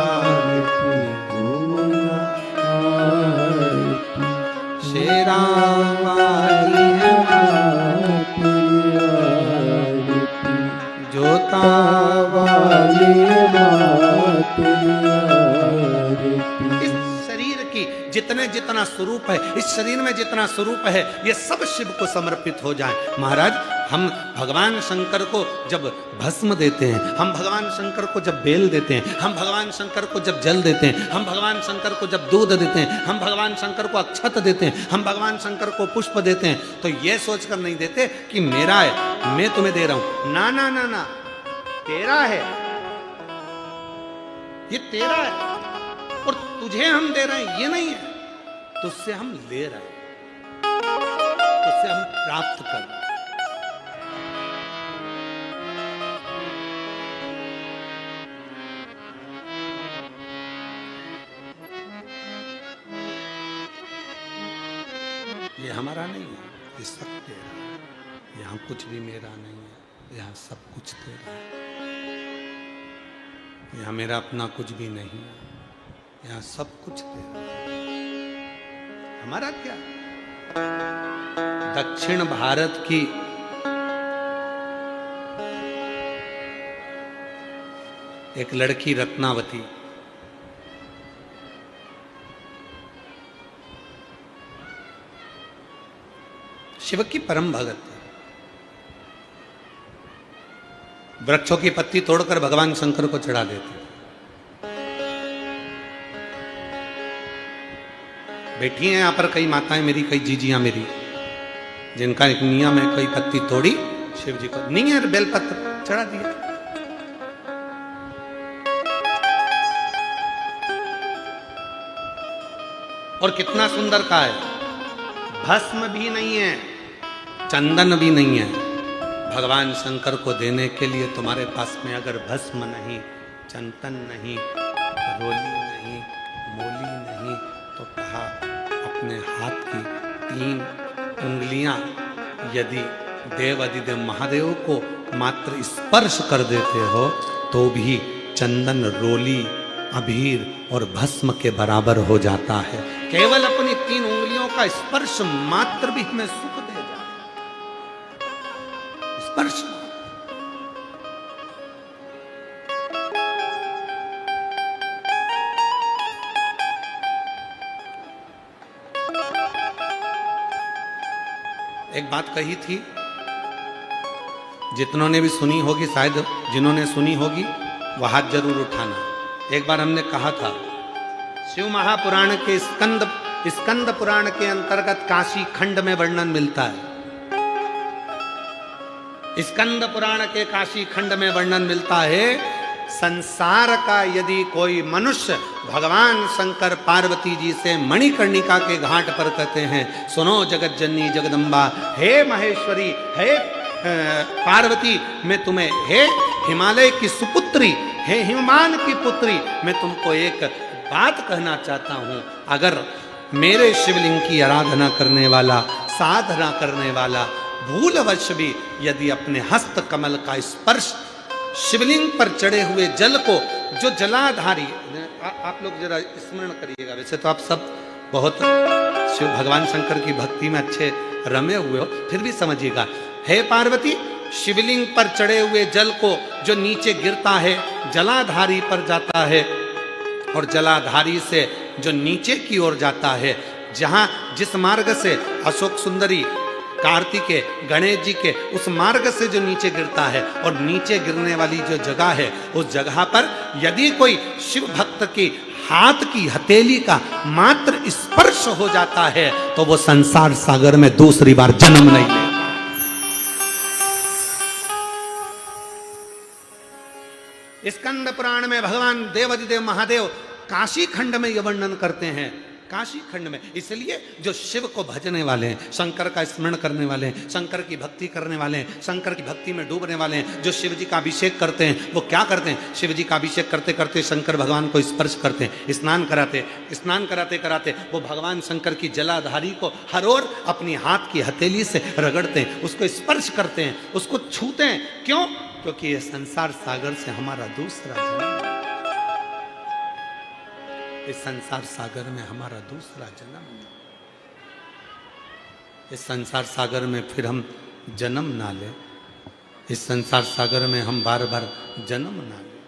आरती गुना आरती शेरा वाली है आरती आरती जोता वाली आरती इस शरीर की जितने जितना स्वरूप है, इस शरीर में जितना स्वरूप है, ये सब शिव को समर्पित हो जाए। महाराज, हम भगवान शंकर को जब भस्म देते हैं, हम भगवान शंकर को जब बेल देते हैं, हम भगवान शंकर को जब जल देते हैं, हम भगवान शंकर को जब दूध देते हैं, हम भगवान शंकर को अक्षत देते हैं, हम भगवान शंकर को पुष्प देते हैं, तो ये सोचकर नहीं देते कि मेरा है, मैं तुम्हें दे रहा हूं। ना ना ना ना, तेरा है, ये तेरा है और तुझे हम दे रहे हैं, ये नहीं है। तुझसे हम ले रहे हैं, तुझसे हम प्राप्त कर रहे हैं। ये हमारा नहीं है, ये सब तेरा है। यहाँ कुछ भी मेरा नहीं है, यहाँ सब कुछ तेरा है। यहाँ मेरा अपना कुछ भी नहीं, यहाँ सब कुछ तेरा। हमारा क्या? दक्षिण भारत की एक लड़की रत्नावती, शिव की परम भगत, वृक्षों की पत्ती तोड़कर भगवान शंकर को चढ़ा देती। बैठी हैं यहां पर कई माताएं मेरी, कई जीजियां मेरी, जिनका एक नियम है, कई पत्ती तोड़ी शिव जी को, नहीं है बेलपत्र चढ़ा दिया। और कितना सुंदर का है, भस्म भी नहीं है, चंदन भी नहीं है। भगवान शंकर को देने के लिए तुम्हारे पास में अगर भस्म नहीं, चंदन नहीं, रोली नहीं, मोली नहीं, तो कहा अपने हाथ की 3 उंगलियां यदि देव अधिदेव महादेव को मात्र स्पर्श कर देते हो तो भी चंदन, रोली, अबीर और भस्म के बराबर हो जाता है। केवल अपनी 3 उंगलियों का स्पर्श मात्र भी हमें सुख दे जाए। स्पर्श एक बात कही थी, जितनों ने भी सुनी होगी, शायद जिन्होंने सुनी होगी वह हाथ जरूर उठाना। एक बार हमने कहा था, शिव महापुराण के स्कंद पुराण के अंतर्गत काशी खंड में वर्णन मिलता है। स्कंद पुराण के काशी खंड में वर्णन मिलता है, संसार का यदि कोई मनुष्य भगवान शंकर पार्वती जी से मणिकर्णिका के घाट पर कहते हैं, सुनो जगत जननी जगदम्बा, हे महेश्वरी, हे पार्वती, मैं तुम्हें, हे हिमालय की सुपुत्री, हे हिममान की पुत्री, मैं तुमको एक बात कहना चाहता हूं। अगर मेरे शिवलिंग की आराधना करने वाला, साधना करने वाला भूलवश भी यदि अपने हस्त कमल का स्पर्श शिवलिंग पर चढ़े हुए जल को, जो जलाधारी, आप लोग जरा स्मरण करिएगा, वैसे तो आप सब बहुत शिव भगवान शंकर की भक्ति में अच्छे रमे हुए हो, फिर भी समझिएगा, हे पार्वती, शिवलिंग पर चढ़े हुए जल को जो नीचे गिरता है, जलाधारी पर जाता है, और जलाधारी से जो नीचे की ओर जाता है, जहां जिस मार्ग से अशोक सुंदरी, कार्तिकेय, गणेश जी के उस मार्ग से जो नीचे गिरता है, और नीचे गिरने वाली जो जगह है, उस जगह पर यदि कोई शिव भक्त की हाथ की हथेली का मात्र स्पर्श हो जाता है तो वो संसार सागर में दूसरी बार जन्म नहीं लेगा। स्कंद पुराण में भगवान देवाधिदेव महादेव काशी खंड में यह वर्णन करते हैं, काशी खंड में। इसलिए जो शिव को भजने वाले हैं, शंकर का स्मरण करने वाले हैं, शंकर की भक्ति करने वाले हैं, शंकर की भक्ति में डूबने वाले हैं, जो शिव जी का अभिषेक करते हैं, वो क्या करते हैं, शिव जी का अभिषेक करते करते शंकर भगवान को स्पर्श करते हैं, स्नान कराते कराते वो भगवान शंकर की जलाधारी को हर ओर अपनी हाथ की हथेली से रगड़ते हैं, उसको स्पर्श करते हैं, उसको छूते हैं। क्यों? क्योंकि ये संसार सागर से हमारा दूसरा जन्म, इस संसार सागर में हमारा दूसरा जन्म, इस संसार सागर में फिर हम जन्म ना ले, इस संसार सागर में हम बार बार जन्म ना ले।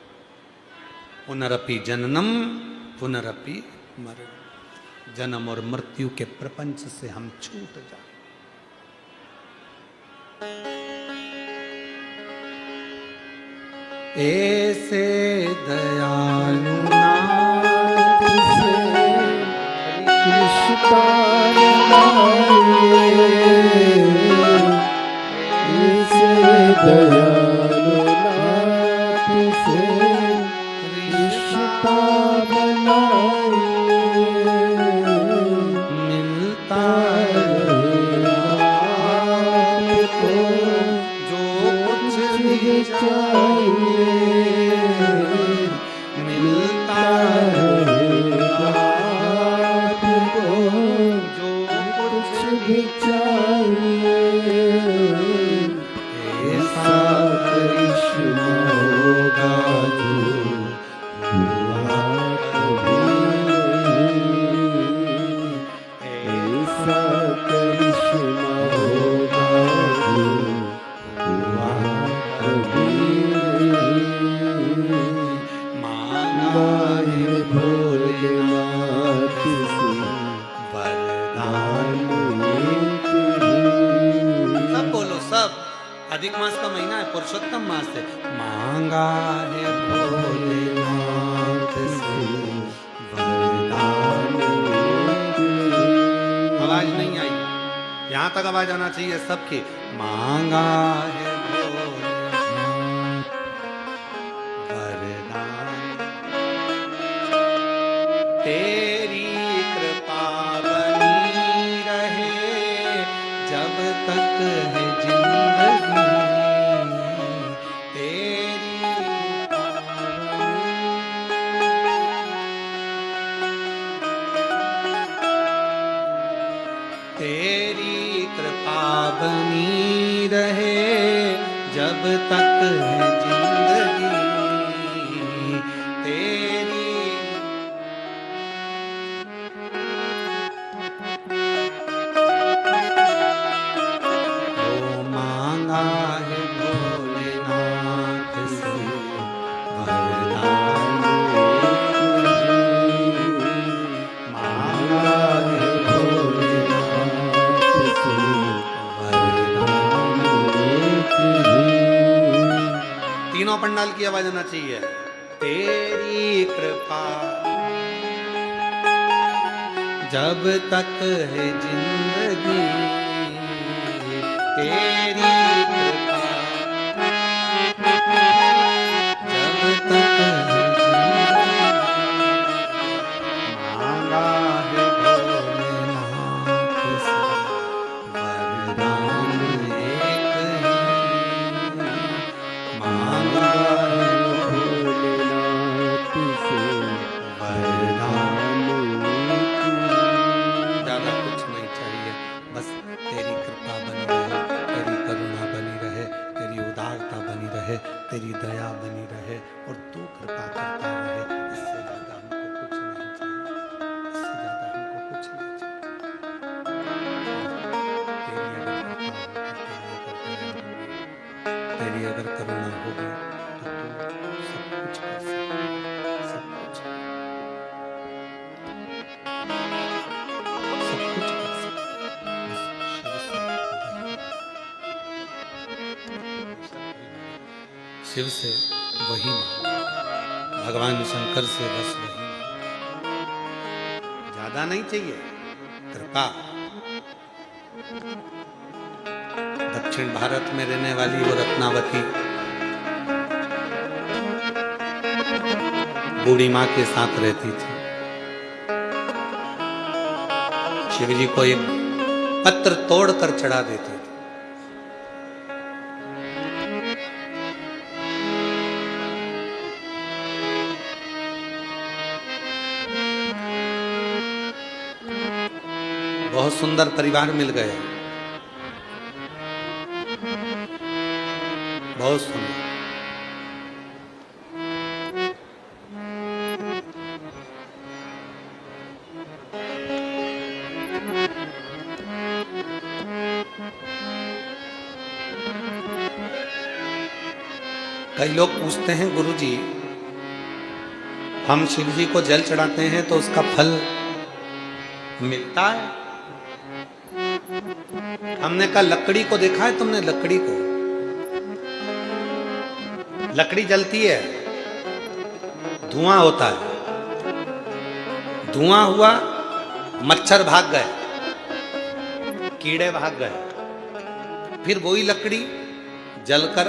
पुनरपि जननम पुनरपि मरणम, जन्म और मृत्यु के प्रपंच से हम छूट जाए। ऐसे दयालु नाथ से कृष्ण ऐसे दयालु नाथ से रिश्ता बनाए, मिलता आपको जो कुछ भी चाहिए, मिलता आपको जो कुछ भी चाहिए। ऐसा करिश्मा होगा जो मांगे भोलेनाथ से वरदान। एक ही। सब बोलो सब। अधिक मास का महीना है, पुरुषोत्तम मास है। मांगा है भोलेनाथ से वरदान। आवाज नहीं आई, यहाँ तक आवाज आना चाहिए सबकी। मांगा है भोलेनाथ वरदान, तेरी कृपा बनी रहे जब तक है जिंदगी, तेरी तेरी कृपा बनी रहे जब तक है जिंदगी, तेरी ओ मांगा है भोलेनाथ से वरदान। मांगा है भोलेनाथ से वरदान। एक ही। तीनों पंडाल की आवाज आना चाहिए। तेरी कृपा जब तक है जिंदगी, तेरी कृपा जब तक है जिंदगी। मांगा है भोलेनाथ से वरदान एक ही। मांगा है भोलेनाथ से वरदान। एक ही। ज्यादा कुछ नहीं चाहिए, बस तेरी कृपा बनी रहे, तेरी करुणा बनी रहे, तेरी उदारता बनी रहे, तेरी दया बनी रहे और तू कृपा करता रहे। इससे ज्यादा हमको कुछ नहीं चाहिए, इससे ज्यादा हमको कुछ नहीं चाहिए। तेरी अगर करुणा होगी तो तू सब कुछ कर सकता, सब कुछ सब कुछ कर सकता। बस शिव से वही मांगो, भगवान शंकर से बस वही मांगो। ज्यादा नहीं चाहिए, कृपा। दक्षिण भारत में रहने वाली वो रत्नावती बूढ़ी माँ के साथ रहती थी। शिव जी को एक पत्र तोड़कर चढ़ा देते थे। बहुत सुंदर परिवार मिल गए, बहुत सुंदर। कई लोग पूछते हैं गुरुजी, हम शिव जी को जल चढ़ाते हैं तो उसका फल मिलता है? हमने कहा लकड़ी को देखा है तुमने? लकड़ी को, लकड़ी जलती है, धुआं होता है, धुआं हुआ, मच्छर भाग गए, कीड़े भाग गए, फिर वही लकड़ी जलकर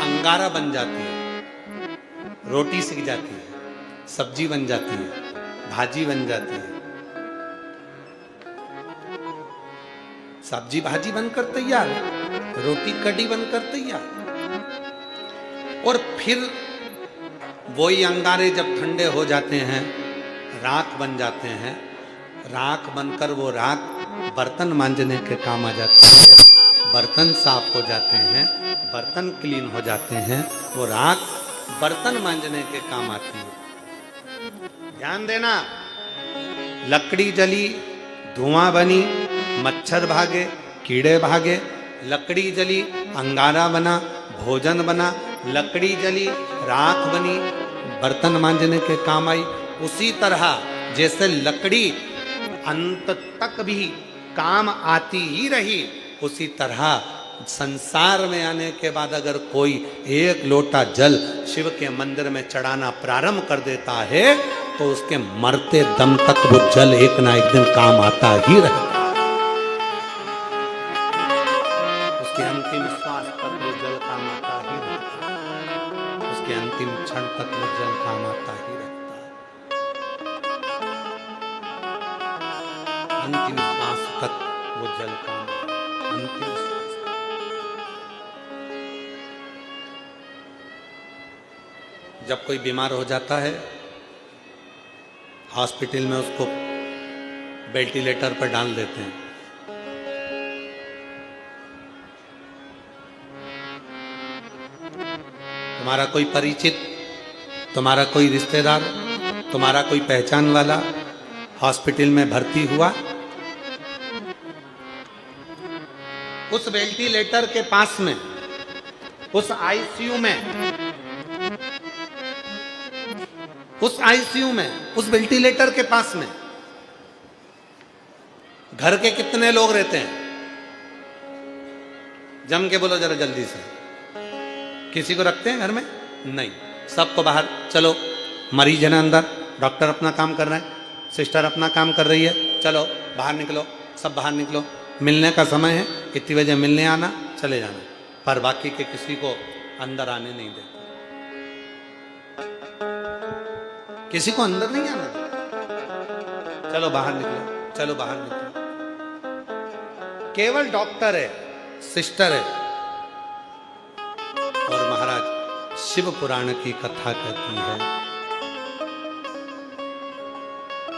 अंगारा बन जाती है, रोटी सिक जाती है, सब्जी बन जाती है, भाजी बन जाती है। सब्जी भाजी बनकर तैयार, रोटी कड़ी बनकर तैयार। और फिर वही अंगारे जब ठंडे हो जाते हैं, राख बन जाते हैं, राख बनकर वो राख बर्तन मांजने के काम आ जाती है, बर्तन साफ हो जाते हैं, बर्तन क्लीन हो जाते हैं, वो राख बर्तन मांजने के काम आती है। ध्यान देना, लकड़ी जली, धुआं बनी, मच्छर भागे, कीड़े भागे, लकड़ी जली, अंगारा बना, भोजन बना, लकड़ी जली, राख बनी, बर्तन मांजने के काम आई, उसी तरह जैसे लकड़ी अंत तक भी काम आती ही रही, उसी तरह संसार में आने के बाद अगर कोई एक लोटा जल शिव के मंदिर में चढ़ाना प्रारंभ कर देता है तो उसके मरते दम तक वो जल एक ना एक दिन काम आता ही रहेगा। उसके अंतिम श्वास तक वो जल काम आता ही रहता है, उसके अंतिम क्षण तक वो जल काम आता ही रहता है। अंतिम श्वास तक वो जल काम, अंतिम श्वास। जब कोई बीमार हो जाता है हॉस्पिटल में, उसको वेंटिलेटर पर डाल देते हैं, तुम्हारा कोई परिचित, तुम्हारा कोई रिश्तेदार, तुम्हारा कोई पहचान वाला हॉस्पिटल में भर्ती हुआ, उस वेंटिलेटर के पास में, उस आईसीयू में, उस आईसीयू में, उस वेंटिलेटर के पास में घर के कितने लोग रहते हैं? जम के बोलो जरा जल्दी से। किसी को रखते हैं घर में? नहीं, सबको बाहर। चलो, मरीज है ना अंदर, डॉक्टर अपना काम कर रहे हैं, सिस्टर अपना काम कर रही है, चलो बाहर निकलो, सब बाहर निकलो, मिलने का समय है, इतनी बजे मिलने आना, चले जाना। पर बाकी के किसी को अंदर आने नहीं देते, किसी को अंदर नहीं आना देते। चलो बाहर निकलो, चलो बाहर निकलो। केवल डॉक्टर है, सिस्टर है। और महाराज शिव पुराण की कथा कहती है,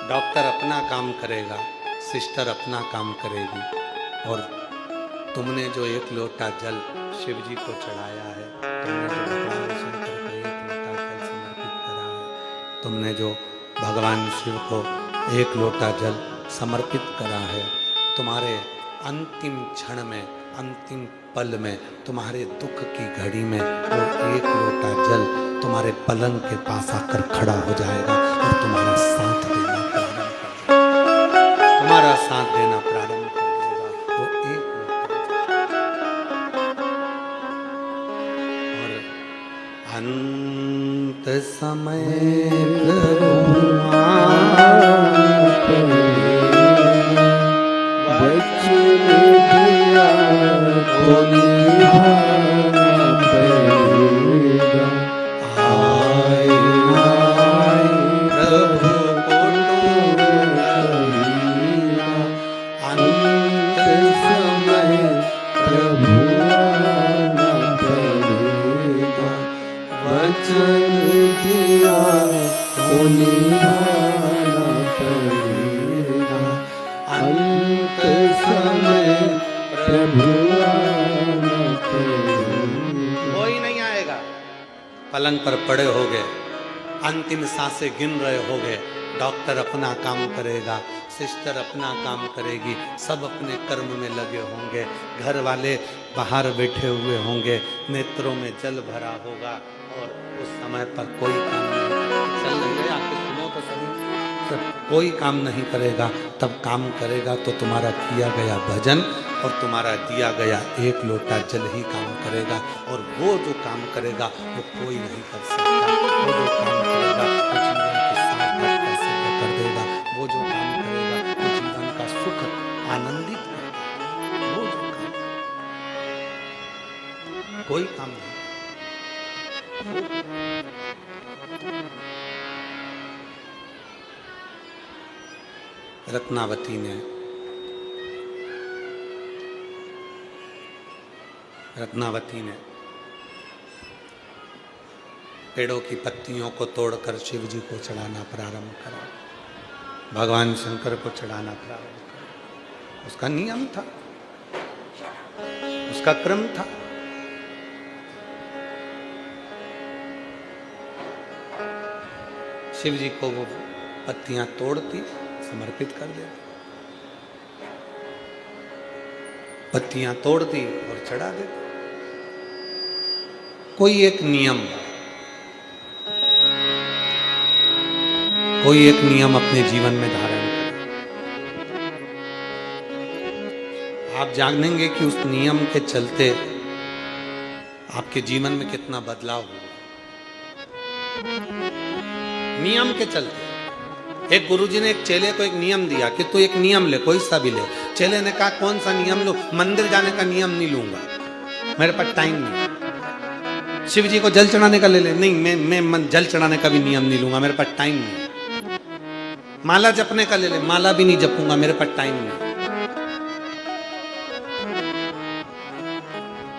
डॉक्टर अपना काम करेगा, सिस्टर अपना काम करेगी, और तुमने जो एक लोटा जल शिव जी को चढ़ाया है, तुमने जो भगवान शिव को एक लोटा जल समर्पित करा है, तुम्हारे अंतिम क्षण में, अंतिम पल में, तुम्हारे दुख की घड़ी में वो एक लोटा जल तुम्हारे पलंग के पास आकर खड़ा हो जाएगा और तुम्हारा साथ देना प्रारंभ कर देगा, तुम्हारा साथ देना प्रारंभ कर देगा वो एक लोटा। और अंत समय कोई नहीं आएगा। पलंग पर पड़े होगे, अंतिम सांसें गिन रहे होगे, डॉक्टर अपना काम करेगा, सिस्टर अपना काम करेगी, सब अपने कर्म में लगे होंगे, घर वाले बाहर बैठे हुए होंगे, नेत्रों में जल भरा होगा, और उस समय पर कोई काम नहीं चल रही है, आके सुनो तो सही, तब कोई काम नहीं करेगा। तब काम करेगा तो तुम्हारा किया गया भजन और तुम्हारा दिया गया एक लोटा जल ही काम करेगा। और वो जो काम करेगा वो कोई नहीं कर सकता। वो जो काम करेगा वो जीवन की सार्थकता सिद्ध कर देगा। वो जो काम करेगा वो जीवन का सुख आनंदित करेगा। वो जो काम, कोई काम नहीं। रत्नावती ने पेड़ों की पत्तियों को तोड़कर शिव जी को चढ़ाना प्रारंभ करा, भगवान शंकर को चढ़ाना प्रारंभ करा। उसका नियम था, उसका क्रम था। शिव जी को वो पत्तियां तोड़ती, समर्पित कर देती, पत्तियां तोड़ती और चढ़ा देती। कोई एक नियम, कोई एक नियम अपने जीवन में धारण करें। आप जानेंगे कि उस नियम के चलते आपके जीवन में कितना बदलाव हुआ। नियम के चलते एक गुरुजी ने एक चेले को एक नियम दिया कि तू एक नियम ले, कोई सा भी ले। चेले ने कहा कौन सा नियम लूं? मंदिर जाने का नियम नहीं लूंगा, मेरे पास टाइम नहीं। शिव जी को जल चढ़ाने का ले ले, नहीं मैं जल चढ़ाने का भी नियम नहीं लूंगा, मेरे पास टाइम नहीं। माला जपने का ले ले, माला भी नहीं जपूंगा, मेरे पास टाइम नहीं।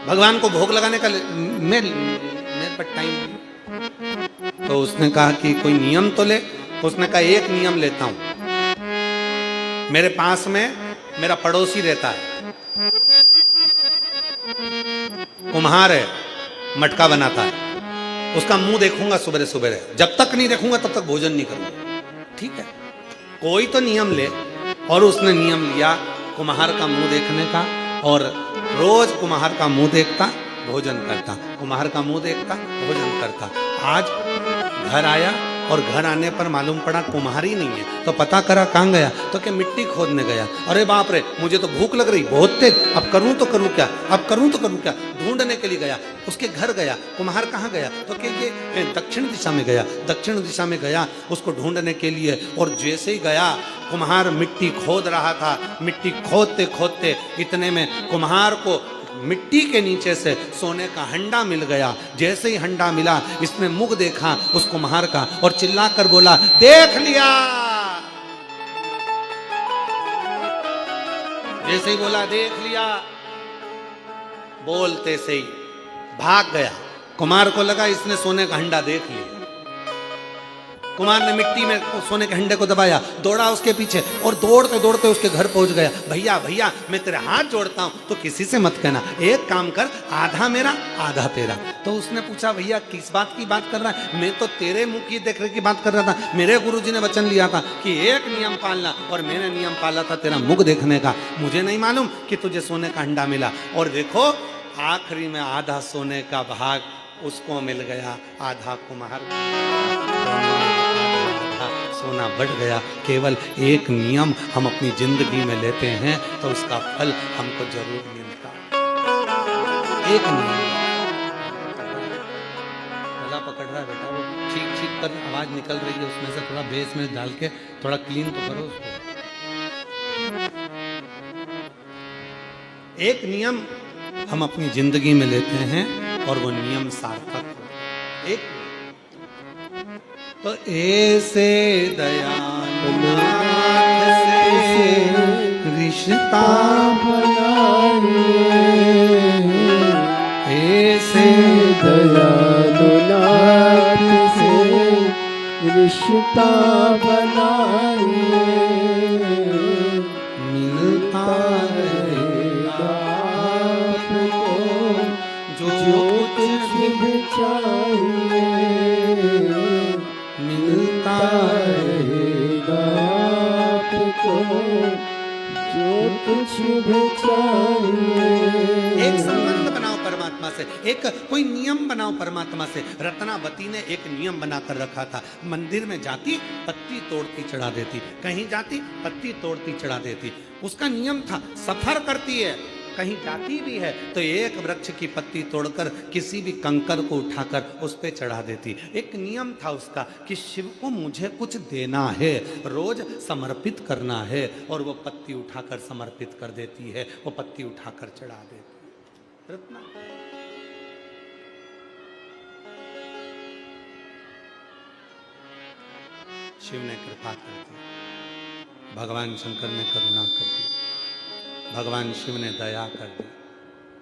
भगवान को भोग लगाने का मेरे पास टाइम नहीं। तो उसने कहा कि कोई नियम तो ले। उसने कहा एक नियम लेता हूं। मेरे पास में मेरा पड़ोसी रहता है, कुम्हार है, मटका बनाता है। उसका मुंह देखूंगा सुबह सुबह, जब तक नहीं देखूंगा तब तक भोजन नहीं करूंगा। ठीक है, कोई तो नियम ले। और उसने नियम लिया कुम्हार का मुंह देखने का, और रोज कुम्हार का मुंह देखता, भोजन करता, कुम्हार का मुंह देखता, भोजन करता। आज घर आया और घर आने पर मालूम पड़ा कुम्हार ही नहीं है। तो पता करा कहाँ गया, तो क्या मिट्टी खोदने गया। अरे बाप रे, मुझे तो भूख लग रही बहुत तेज, अब करूं तो करूं क्या, अब करूं तो करूं क्या। ढूंढने के लिए गया, उसके घर गया। कुम्हार कहाँ गया, तो क्या ये दक्षिण दिशा में गया। दक्षिण दिशा में गया उसको ढूंढने के लिए, और जैसे ही गया कुम्हार मिट्टी खोद रहा था। मिट्टी खोदते खोदते इतने में कुम्हार को मिट्टी के नीचे से सोने का हंडा मिल गया। जैसे ही हंडा मिला, इसने मुख देखा उस कुम्हार का और चिल्लाकर बोला, देख लिया। जैसे ही बोला देख लिया, बोलते से ही भाग गया। कुम्हार को लगा इसने सोने का हंडा देख लिया। कुम्हार ने मिट्टी में सोने के हंडे को दबाया, दौड़ा उसके पीछे और दौड़ते दौड़ते उसके घर पहुंच गया। भैया भैया, मैं तेरे हाथ जोड़ता हूं, तो किसी से मत कहना, एक काम कर, आधा मेरा आधा तेरा। तो उसने पूछा, भैया किस बात की बात कर रहा है? मैं तो तेरे मुंह की देखने की बात कर रहा था। मेरे गुरुजी ने वचन लिया था कि एक नियम पालना, और मैंने नियम पाला था तेरा मुख देखने का। मुझे नहीं मालूम कि तुझे सोने का हंडा मिला। और देखो आखिरी में आधा सोने का भाग उसको मिल गया, आधा कुम्हार सोना बढ़ गया। केवल एक नियम हम अपनी जिंदगी में लेते हैं तो उसका फल हमको जरूर मिलता। एक नियम। गला पकड़ रहा है बेटा, वो ठीक ठीक कर आवाज निकल रही है उसमें से, थोड़ा बेस में डाल के थोड़ा क्लीन तो करो उसको। एक नियम हम अपनी जिंदगी में लेते हैं और वो नियम सार्थक हो। एक तो ऐसे दयालु से रिश्ता बनाए, ऐसे दयालु नाथ से रिश्ता बनाए, मिलता रहेगा आपको जो कुछ भी चाहिए, मिलता रहेगा आपको जो कुछ भी चाहिए। एक संबंध बनाओ परमात्मा से, एक कोई नियम बनाओ परमात्मा से। रत्नावती ने एक नियम बनाकर रखा था। मंदिर में जाती, पत्ती तोड़ती चढ़ा देती, कहीं जाती पत्ती तोड़ती चढ़ा देती। उसका नियम था, सफर करती है, कहीं जाती भी है तो एक वृक्ष की पत्ती तोड़कर किसी भी कंकर को उठाकर उस पे चढ़ा देती। एक नियम था उसका कि शिव को मुझे कुछ देना है, रोज समर्पित करना है, और वो पत्ती उठाकर समर्पित कर देती है, वो पत्ती उठाकर चढ़ा देती। रत्ना शिव ने कृपा कर दी, भगवान शंकर ने करुणा कर दी, भगवान शिव ने दया कर दी।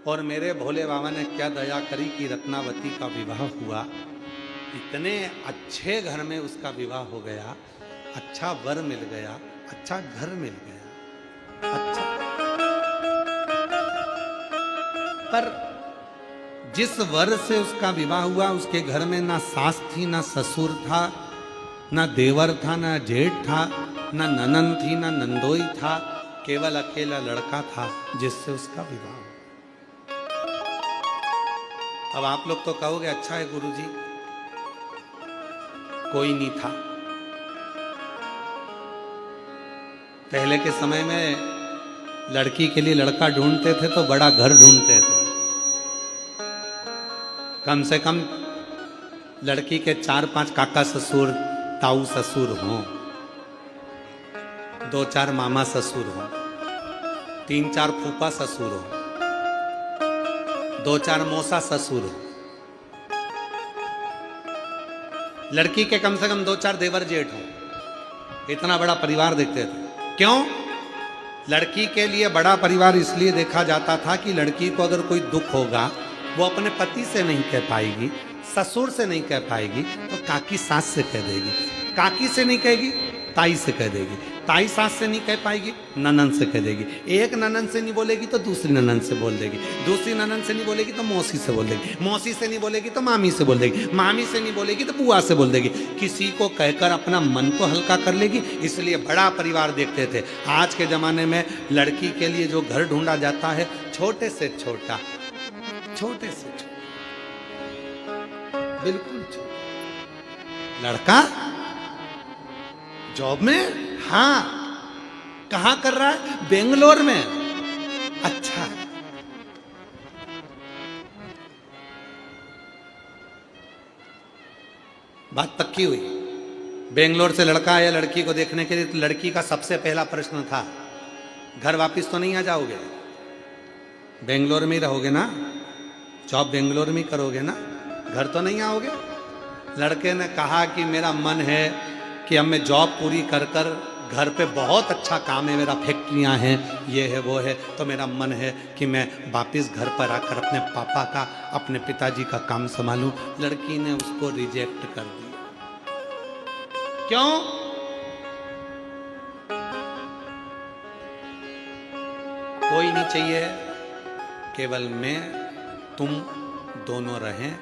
और मेरे भोले बाबा ने क्या दया करी कि रत्नावती का विवाह हुआ। इतने अच्छे घर में उसका विवाह हो गया, अच्छा वर मिल गया, अच्छा घर मिल गया, अच्छा। पर जिस वर से उसका विवाह हुआ उसके घर में ना सास थी, ना ससुर था, ना देवर था, ना जेठ था, ना ननन थी, ना नंदोई था, केवल अकेला लड़का था जिससे उसका विवाह हुआ। अब आप लोग तो कहोगे अच्छा है गुरुजी, कोई नहीं था। पहले के समय में लड़की के लिए लड़का ढूंढते थे तो बड़ा घर ढूंढते थे। कम से कम लड़की के 4-5 काका ससुर, ताऊ ससुर हों, 2-4 मामा ससुर हों, 3-4 फूफा ससुर हों, 2-4 मौसा ससुर हों। लड़की के कम से कम 2-4 देवर जेठ हों। इतना बड़ा परिवार देखते थे। क्यों? लड़की के लिए बड़ा परिवार इसलिए देखा जाता था कि लड़की को अगर कोई दुख होगा वो अपने पति से नहीं कह पाएगी, ससुर से नहीं कह पाएगी, तो काकी सास से कह देगी। काकी से नहीं कहेगी, ताई से कह देगी। ताई सास से नहीं कह पाएगी, ननंद से कह देगी। एक ननंद से नहीं बोलेगी तो दूसरी ननंद से बोल देगी। दूसरी ननंद से नहीं बोलेगी तो मौसी से बोल देगी। मौसी से नहीं बोलेगी तो मामी से बोल देगी। मामी से नहीं बोलेगी तो बुआ से बोल देगी। किसी को कहकर अपना मन को हल्का कर लेगी, इसलिए बड़ा परिवार देखते थे। आज के ज़माने में लड़की के लिए जो घर ढूंढा जाता है, छोटे से छोटा, छोटे से छोटा, बिल्कुल छोटा लड़का जॉब में, हाँ, कहां कर रहा है? बेंगलोर में। अच्छा, बात पक्की हुई। बेंगलोर से लड़का आया लड़की को देखने के लिए, तो लड़की का सबसे पहला प्रश्न था, घर वापस तो नहीं आ जाओगे? बेंगलोर में ही रहोगे ना? जॉब बेंगलोर में ही करोगे ना? घर तो नहीं आओगे? लड़के ने कहा कि मेरा मन है कि अब मैं जॉब पूरी कर कर, घर पे बहुत अच्छा काम है, मेरा फैक्ट्रियां हैं, ये है वो है, तो मेरा मन है कि मैं वापस घर पर आकर अपने पापा का, अपने पिताजी का काम संभालूं। लड़की ने उसको रिजेक्ट कर दिया। क्यों? कोई नहीं चाहिए, केवल मैं तुम दोनों रहें।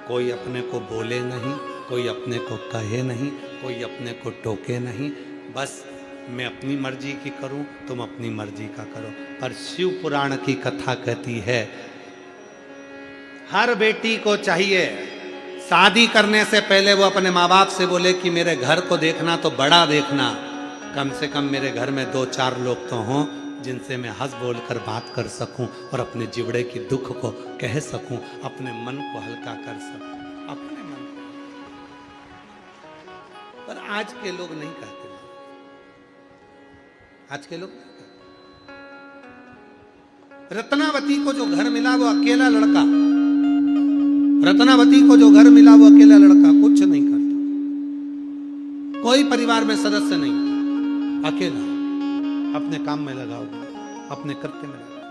कोई अपने को बोले नहीं, कोई अपने को कहे नहीं, कोई अपने को टोके नहीं। बस मैं अपनी मर्जी की करूं, तुम अपनी मर्जी का करो। पर शिव पुराण की कथा कहती है, हर बेटी को चाहिए शादी करने से पहले वो अपने माँ बाप से बोले कि मेरे घर को देखना तो बड़ा देखना, कम से कम मेरे घर में 2-4 लोग तो हों जिनसे मैं हंस बोल कर बात कर सकूं और अपने जिवड़े की दुख को कह सकूं, अपने मन को हल्का कर सकूं, अपने मन को। पर आज के लोग नहीं कहते। आज के लोग नहीं कहते। रत्नावती को जो घर मिला वो अकेला लड़का, रत्नावती को जो घर मिला वो अकेला लड़का, कुछ नहीं करता, कोई परिवार में सदस्य नहीं, अकेला, अपने काम में लगाओ, अपने कर्तव्य में लगाओ।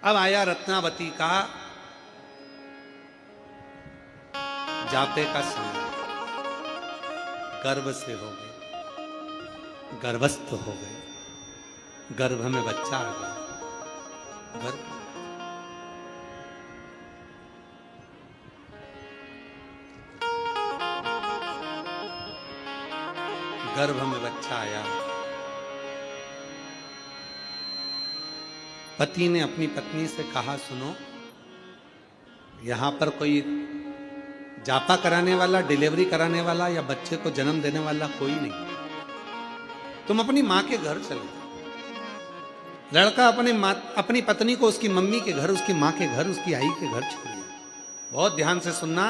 अब आया रत्नावती का जापे का समय, गर्भ से हो गए, गर्भस्थ हो गए, गर्भ में बच्चा आ गया, गर्भ में बच्चा आया। पति ने अपनी पत्नी से कहा, सुनो, यहां पर कोई जापा कराने वाला, डिलीवरी कराने वाला या बच्चे को जन्म देने वाला कोई नहीं, तुम अपनी मां के घर चले। लड़का अपनी पत्नी को उसकी मम्मी के घर, उसकी मां के घर, उसकी आई के घर छोड़ दिया। बहुत ध्यान से सुनना,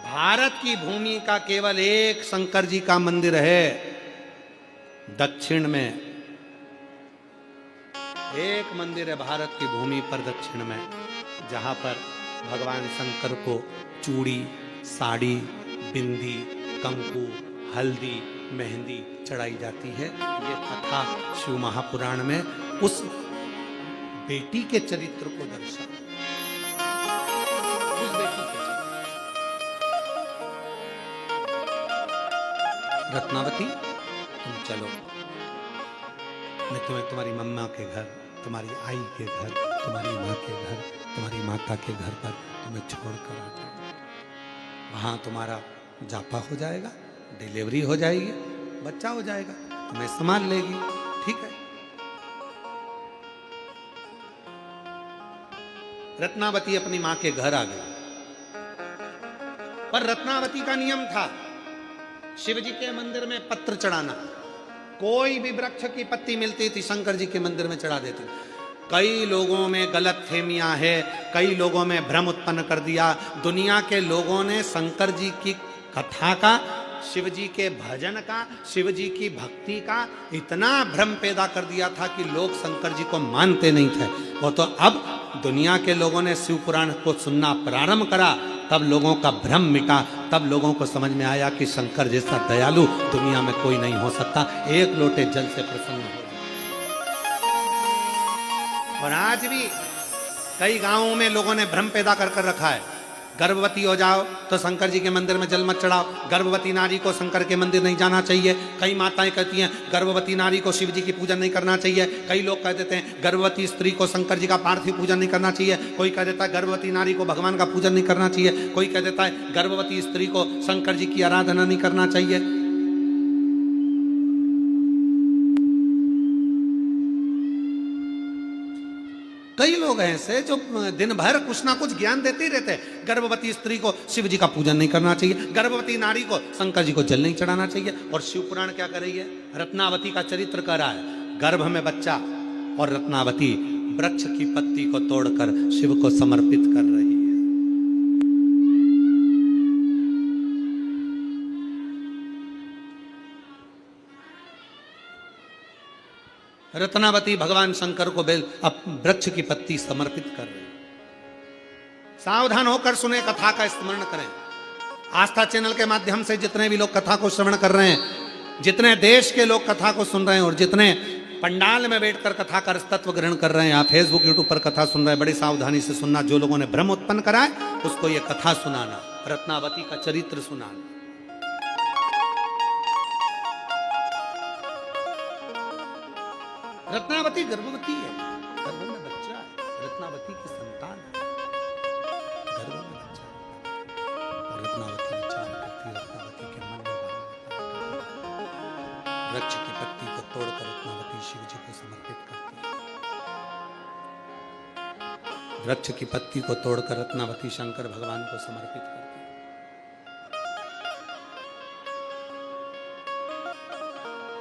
भारत की भूमि का केवल एक शंकर जी का मंदिर है दक्षिण में। एक मंदिर है भारत की भूमि पर दक्षिण में, जहां पर भगवान शंकर को चूड़ी, साड़ी, बिंदी, कंकु, हल्दी, मेहंदी चढ़ाई जाती है। ये कथा शिव महापुराण में उस बेटी के चरित्र को दर्शाता है। उस बेटी के रत्नावती, तुम चलो, मैं तुम्हें तुम्हारी मम्मा के घर, तुम्हारी आई के घर, तुम्हारी माँ के घर, तुम्हारी माता के घर पर तुम्हें छोड़ कर आता हूं। वहां तुम्हारा जापा हो जाएगा, डिलीवरी हो जाएगी, बच्चा हो जाएगा, तुम्हें संभाल लेगी, ठीक है। रत्नावती अपनी मां के घर आ गई, पर रत्नावती का नियम था शिव जी के मंदिर में पत्र चढ़ाना, कोई भी वृक्ष की पत्ती मिलती थी शंकर जी के मंदिर में चढ़ा देते। कई लोगों में गलत फहमियां है, कई लोगों में भ्रम उत्पन्न कर दिया। दुनिया के लोगों ने शंकर जी की कथा का, शिव जी के भजन का, शिव जी की भक्ति का इतना भ्रम पैदा कर दिया था कि लोग शंकर जी को मानते नहीं थे। वो तो अब दुनिया के लोगों ने शिव पुराण को सुनना प्रारंभ करा, तब लोगों का भ्रम मिटा, तब लोगों को समझ में आया कि शंकर जैसा दयालु दुनिया में कोई नहीं हो सकता, एक लोटे जल से प्रसन्न हो। और आज भी कई गांवों में लोगों ने भ्रम पैदा कर रखा है, गर्भवती हो जाओ तो शंकर जी के मंदिर में जल मत चढ़ाओ, गर्भवती नारी को शंकर के मंदिर नहीं जाना चाहिए। कई माताएं कहती हैं गर्भवती नारी को शिव जी की पूजन नहीं करना चाहिए। कई लोग कह देते हैं गर्भवती स्त्री को शंकर जी का पार्थिव पूजन नहीं करना चाहिए। कोई कह देता है गर्भवती नारी को भगवान का पूजन नहीं करना चाहिए। कोई कह देता है गर्भवती स्त्री को शंकर जी की आराधना नहीं करना चाहिए। कई लोग ऐसे जो दिन भर कुछ ना कुछ ज्ञान देते ही रहते हैं। गर्भवती स्त्री को शिव जी का पूजन नहीं करना चाहिए, गर्भवती नारी को शंकर जी को जल नहीं चढ़ाना चाहिए। और शिव पुराण क्या कर रही है? रत्नावती का चरित्र कर रहा है। गर्भ में बच्चा और रत्नावती वृक्ष की पत्ती को तोड़कर शिव को समर्पित कर रही है। रत्नावती भगवान शंकर को बेल वृक्ष की पत्ती समर्पित कर रहे। सावधान होकर सुने, कथा का स्मरण करें। आस्था चैनल के माध्यम से जितने भी लोग कथा को श्रवण कर रहे हैं, जितने देश के लोग कथा को सुन रहे हैं और जितने पंडाल में बैठकर कथा का तत्व ग्रहण कर रहे हैं, आप फेसबुक यूट्यूब पर कथा सुन रहे हैं, बड़ी सावधानी से सुनना। जो लोगों ने भ्रम उत्पन्न करा है उसको ये कथा सुनाना, रत्नावती का चरित्र सुनाना। रत्नावती गर्भवती है, गर्भ में बच्चा है, रत्नावती की संतान है, गर्भ में बच्चा है। और रत्नावती विचार करती है, रत्नावती के मन में भाव, वृक्ष की पत्ती को तोड़कर रत्नावती शिव जी को समर्पित करती है। वृक्ष की पत्ती को तोड़कर रत्नावती शंकर भगवान को समर्पित करती है।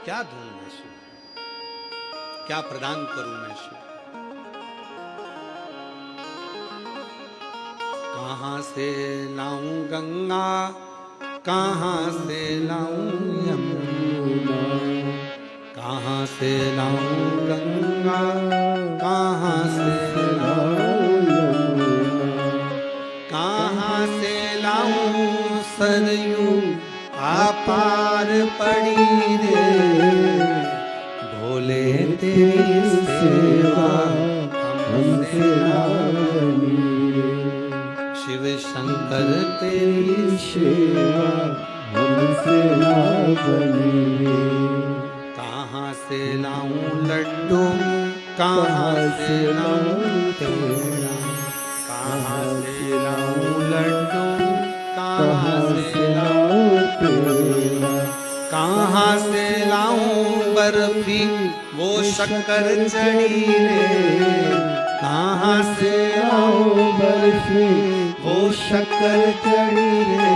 क्या दूं मैं शिव, क्या प्रदान करूं मैं शिव? कहां से लाऊं गंगा, कहां से लाऊं यमुना, कहां से लाऊं गंगा, कहां से लाऊं यमुना, कहां से लाऊं सरयू अपार पड़ी रे। भोले तेरी सेवा हमसे ना बनी रे, शिव शंकर तेरी सेवा हमसे ना बनी रे। कहाँ से लाऊं लड्डू, कहाँ से लाऊं पेड़ा, कहाँ से लाऊं लड्डू, कहाँ से लाऊं पेड़ा, कहाँ से लाऊं बर्फी वो शक्कर चढ़ी रे। कहाँ से लाऊं बर्फी वो शक्कर चढ़ी रे।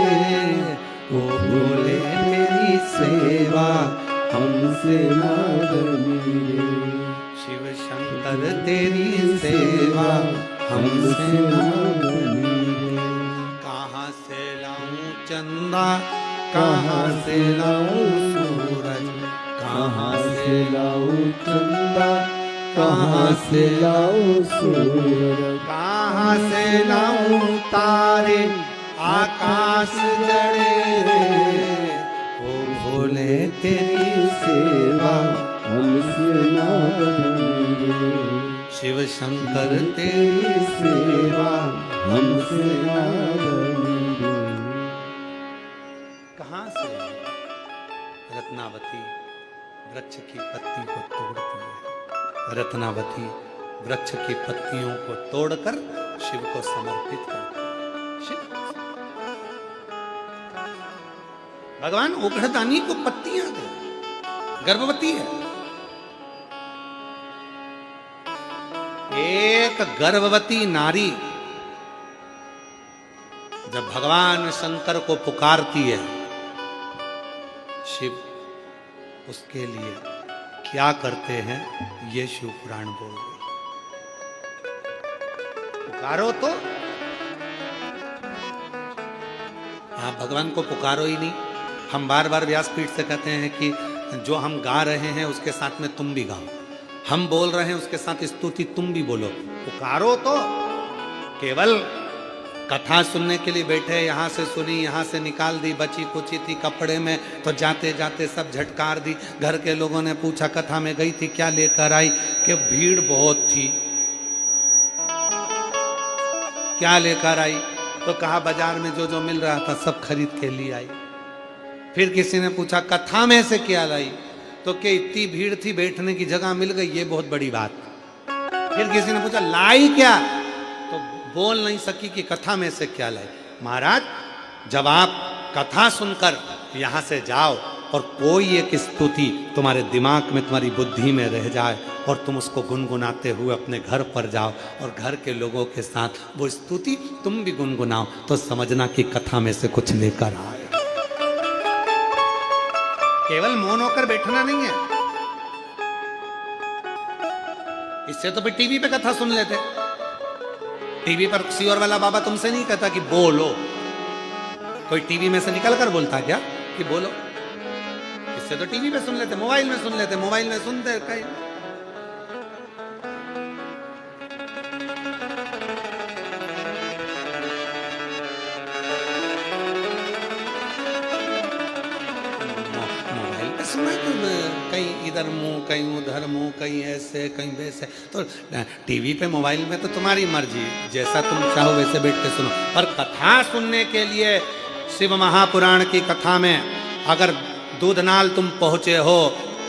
ओ भोले तेरी सेवा हमसे ना बनी रे, शिव शंकर तेरी सेवा हमसे ना बनी रे। कहाँ से लाऊं चंदा, कहाँ से लाऊं सूरज, कहाँ से लाऊं चंदा, कहाँ से लाऊं सूरज, कहाँ से लाऊं तारे आकाश जड़े रे। ओ भोले तेरी सेवा हमसे ना बनी रे, शिव शंकर तेरी सेवा हमसे ना बनी रे। कहाँ से? रत्नावती वृक्ष की पत्ती को तोड़ती है। रत्नावती वृक्ष की पत्तियों को तोड़कर शिव को समर्पित करती है। शिव भगवान उघड़दानी को पत्तियां दे, गर्भवती है। एक गर्भवती नारी जब भगवान शंकर को पुकारती है शिव उसके लिए क्या करते हैं ये शिव पुराण बोल रहे। पुकारो तो, हाँ भगवान को पुकारो ही नहीं। हम बार बार व्यासपीठ से कहते हैं कि जो हम गा रहे हैं उसके साथ में तुम भी गाओ, हम बोल रहे हैं उसके साथ स्तुति तुम भी बोलो। पुकारो तो, केवल कथा सुनने के लिए बैठे, यहाँ से सुनी यहाँ से निकाल दी, बची कुची थी कपड़े में तो जाते जाते सब झटकार दी। घर के लोगों ने पूछा कथा में गई थी क्या लेकर आई, कि भीड़ बहुत थी। क्या लेकर आई, तो कहा बाजार में जो जो मिल रहा था सब खरीद के लिए आई। फिर किसी ने पूछा कथा में से क्या लाई, तो कि इतनी भीड़ थी बैठने की जगह मिल गई, ये बहुत बड़ी बात। फिर किसी ने पूछा लाई क्या, तो बोल नहीं सकी कि कथा में से क्या लाई। महाराज जब आप कथा सुनकर यहाँ से जाओ और कोई एक स्तुति तुम्हारे दिमाग में तुम्हारी बुद्धि में रह जाए और तुम उसको गुनगुनाते हुए अपने घर पर जाओ और घर के लोगों के साथ वो स्तुति तुम भी गुनगुनाओ, तो समझना कि कथा में से कुछ लेकर आए। केवल मौन होकर बैठना नहीं है। इससे तो फिर टीवी पे कथा सुन लेते। टीवी पर किसी और वाला बाबा तुमसे नहीं कहता कि बोलो, कोई टीवी में से निकल कर बोलता क्या कि बोलो। इससे तो टीवी पे सुन लेते, मोबाइल में सुन लेते, मोबाइल में सुनते कहीं। कहीं इधर मुंह कहीं उधर मुंह, कहीं ऐसे कहीं वैसे। तो टीवी पे मोबाइल में तो तुम्हारी मर्जी, जैसा तुम चाहो वैसे बैठ के सुनो। पर कथा सुनने के लिए शिव महापुराण की कथा में अगर दूधनाल तुम पहुंचे हो,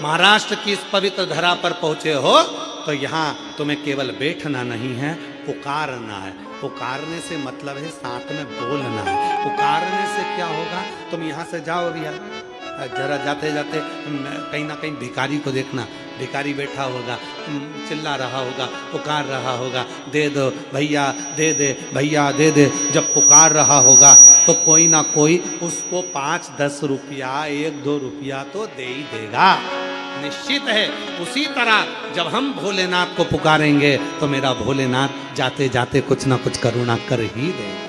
महाराष्ट्र की इस पवित्र धरा पर पहुंचे हो, तो यहाँ तुम्हें केवल बैठना नहीं है, पुकारना है। पुकारने से मतलब है साथ में बोलना है। पुकारने से क्या होगा, तुम यहाँ से जाओ भैया, जरा जाते जाते कहीं ना कहीं भिखारी को देखना, भिखारी बैठा होगा, चिल्ला रहा होगा, पुकार रहा होगा, दे दो भैया दे दे, भैया दे दे। जब पुकार रहा होगा तो कोई ना कोई उसको 5-10 रुपया 1-2 रुपया तो दे ही देगा, निश्चित है। उसी तरह जब हम भोलेनाथ को पुकारेंगे तो मेरा भोलेनाथ जाते जाते कुछ ना कुछ करुणा कर ही देगा।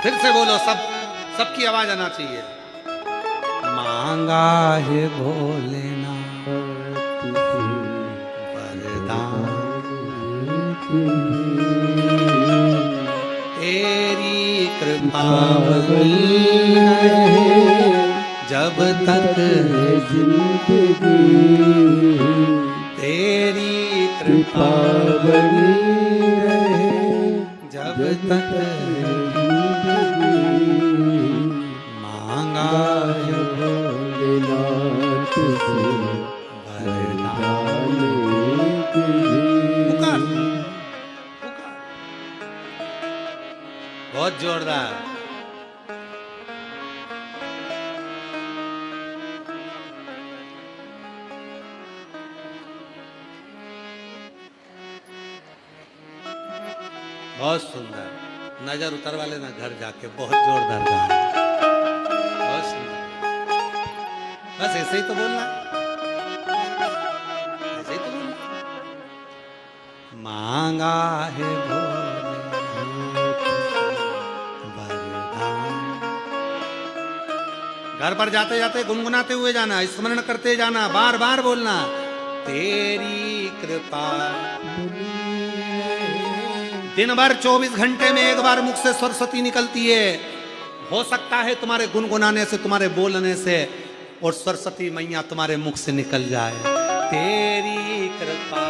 फिर से बोलो, सबकी आवाज आना चाहिए। मांगा है भोलेनाथ वरदान, तेरी कृपा बनी रहे जब तक जिंदगी, तेरी कृपा बनी रहे जब तक मांगा है भोलेनाथ से वरदान। पुकार, बहुत जोरदार। बहुत सुंदर, नजर उतर वाले ना घर जाके, बहुत जोरदार गाना, बहुत सुंदर। बस ऐसे ही तो बोलना, ऐसे ही तो बोलना। मांगा है वरदान। घर पर जाते जाते गुनगुनाते हुए जाना, स्मरण करते जाना, बार बार बोलना, तेरी कृपा। दिन भर 24 घंटे में एक बार मुख से सरस्वती निकलती है। हो सकता है तुम्हारे गुनगुनाने से, तुम्हारे बोलने से और सरस्वती मैया तुम्हारे मुख से निकल जाए। तेरी कृपा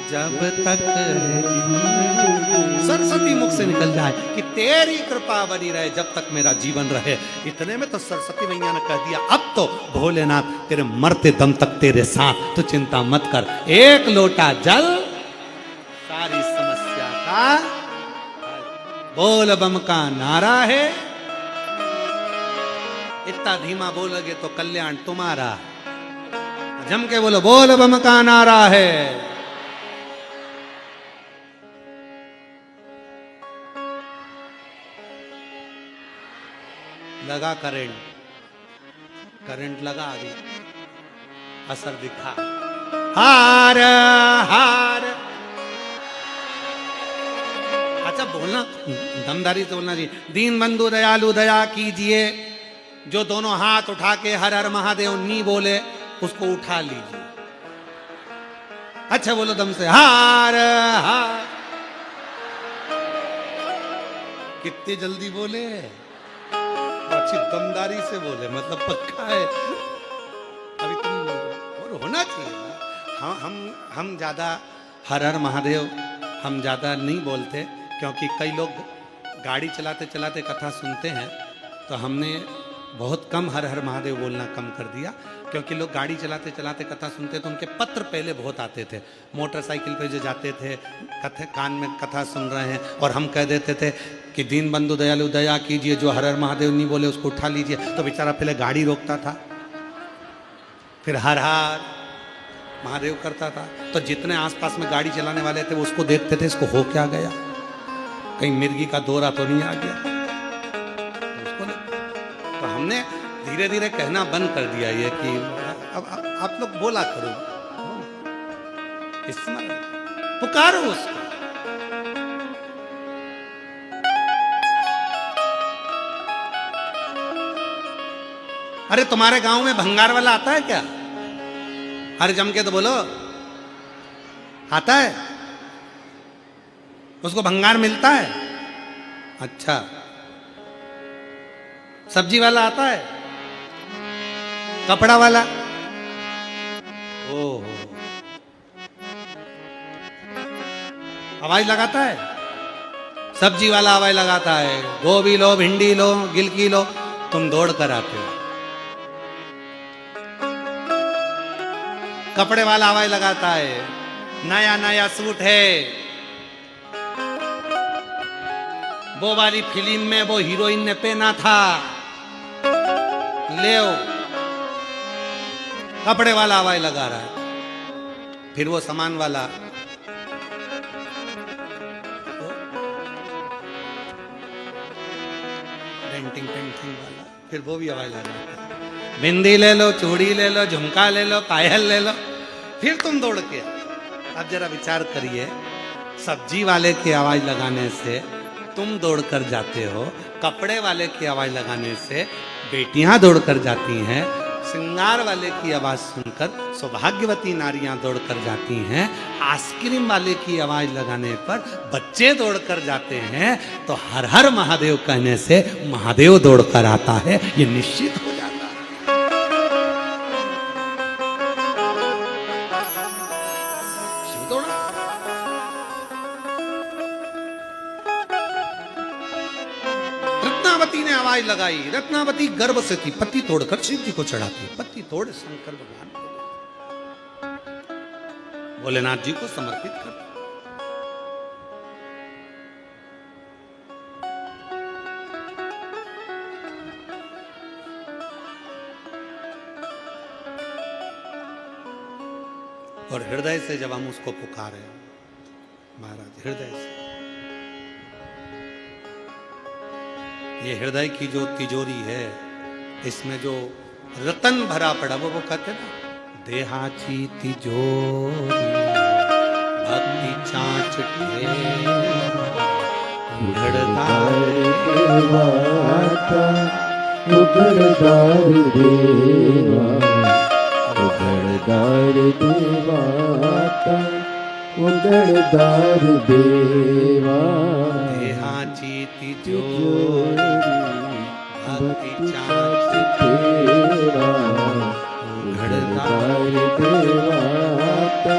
जब तक सरस्वती मुख से निकल जाए कि तेरी कृपा बनी रहे जब तक मेरा जीवन रहे। इतने में तो सरस्वती मैया ने कह दिया, अब तो भोलेनाथ तेरे मरते दम तक तेरे साथ, तो चिंता मत कर। एक लोटा जल सारी समस्या का, बोल बम का नारा है। इतना धीमा बोलोगे तो कल्याण तुम्हारा। जम के बोलो, बोल बम का नारा है। लगा करंट, करंट लगा, अभी असर दिखा। हार हार, अच्छा बोलना दमदारी से बोलना जी। दीन बंधु दयालु दया कीजिए, जो दोनों हाथ उठा के हर हर महादेव नी बोले उसको उठा लीजिए। अच्छा बोलो दम से, हार हार। कितनी जल्दी बोले, अच्छी दमदारी से बोले, मतलब पक्का है। अभी तुम और होना चाहिए ना। हम ज्यादा हर हर महादेव हम ज्यादा नहीं बोलते, क्योंकि कई लोग गाड़ी चलाते चलाते कथा सुनते हैं, तो हमने बहुत कम हर हर महादेव बोलना कम कर दिया। क्योंकि लोग गाड़ी चलाते चलाते कथा सुनते तो उनके पत्र पहले बहुत आते थे, मोटरसाइकिल पे जो जाते थे कथे कान में कथा सुन रहे हैं, और हम कह देते थे कि दीन बंधु दयालु दया कीजिए, जो हर हर महादेव नहीं बोले उसको उठा लीजिए। तो बेचारा पहले गाड़ी रोकता था, फिर हर हर महादेव करता था। तो जितने आसपास में गाड़ी चलाने वाले थे वो उसको देखते थे, इसको हो क्या गया, कहीं मिर्गी का दौरा तो नहीं आ गया। तो हमने धीरे धीरे कहना बंद कर दिया ये कि अब आप लोग बोला करो, स्मरण पुकारो उसको। अरे तुम्हारे गांव में भंगार वाला आता है क्या? अरे जम के तो बोलो, आता है? उसको भंगार मिलता है? अच्छा। सब्जी वाला आता है? कपड़ा वाला? ओहो, आवाज लगाता है? सब्जी वाला आवाज लगाता है, गोभी लो, भिंडी लो, गिलकी लो, तुम दौड़ कर आते हो। कपड़े वाला आवाज लगाता है, नया नया सूट है, वो वाली फिल्म में वो हीरोइन ने पहना था, ले आओ। कपड़े वाला आवाज लगा रहा है। फिर वो सामान वाला, डेंटिंग पेंटिंग वाला, फिर वो भी आवाज लगा रहा है। बिंदी ले लो, चूड़ी ले लो, झुमका ले लो, पायल ले लो, फिर तुम दौड़ के। अब जरा विचार करिए, सब्जी वाले की आवाज लगाने से तुम दौड़ कर जाते हो, कपड़े वाले की आवाज लगाने से बेटियां दौड़ कर जाती हैं, श्रृंगार वाले की आवाज सुनकर सौभाग्यवती नारियां दौड़ कर जाती हैं, आइसक्रीम वाले की आवाज लगाने पर बच्चे दौड़ कर जाते हैं, तो हर हर महादेव कहने से महादेव दौड़ कर आता है, ये निश्चित हो जाता है। शिव दौड़ा। रत्नावती ने आवाज लगाई, रत्नावती गर्भ से थी, पत्ती तोड़कर शिव जी को चढ़ाती, पत्ती तोड़ शंकर भगवान को भोलेनाथ जी को समर्पित कर। और हृदय से जब हम उसको पुकारे महाराज, हृदय से, ये हृदय की जो तिजोरी है, इसमें जो रतन भरा पड़ा, वो कहते हैं ना, देहाची तिजोरी भक्ति चाँच उघड़दार देवाता, उघड़दार देवा, उघड़दार देवाता, उघड़दार देवा। देहाची तिजोरी भक्ति चाँच तेरा, उघड़दार देवाता,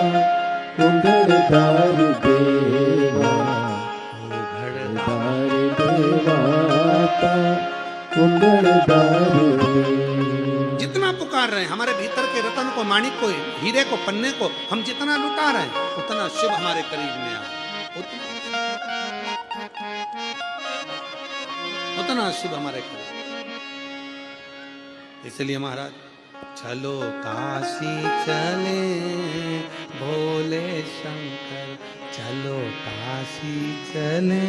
उघड़दार देवा, उघड़दार देवाता, उघड़दार देवा। जितना पुकार रहे हैं हमारे भीतर के रतन को, माणिक को, हीरे को, पन्ने को, हम जितना लुटा रहे हैं उतना शिव हमारे करीब में आए, उतना शिव हमारे करीब। इसलिए महाराज, चलो काशी चले भोले शंकर, चलो काशी चले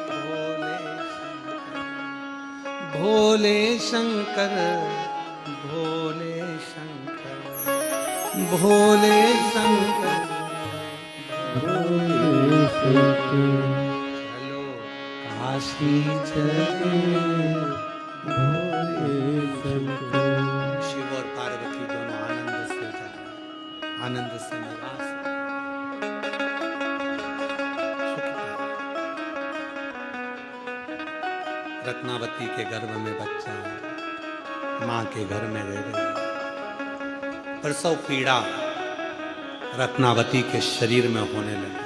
भोले शंकर, भोले शंकर भोले शंकर भोले शंकर भोले शंकर चलो काशी चले भोले शंकर शिव और पार्वती दोनों आनंद से जा आनंद से निराश रत्नावती के गर्भ में बच्चा है, मां के घर में रह गई। प्रसव पीड़ा रत्नावती के शरीर में होने लगी।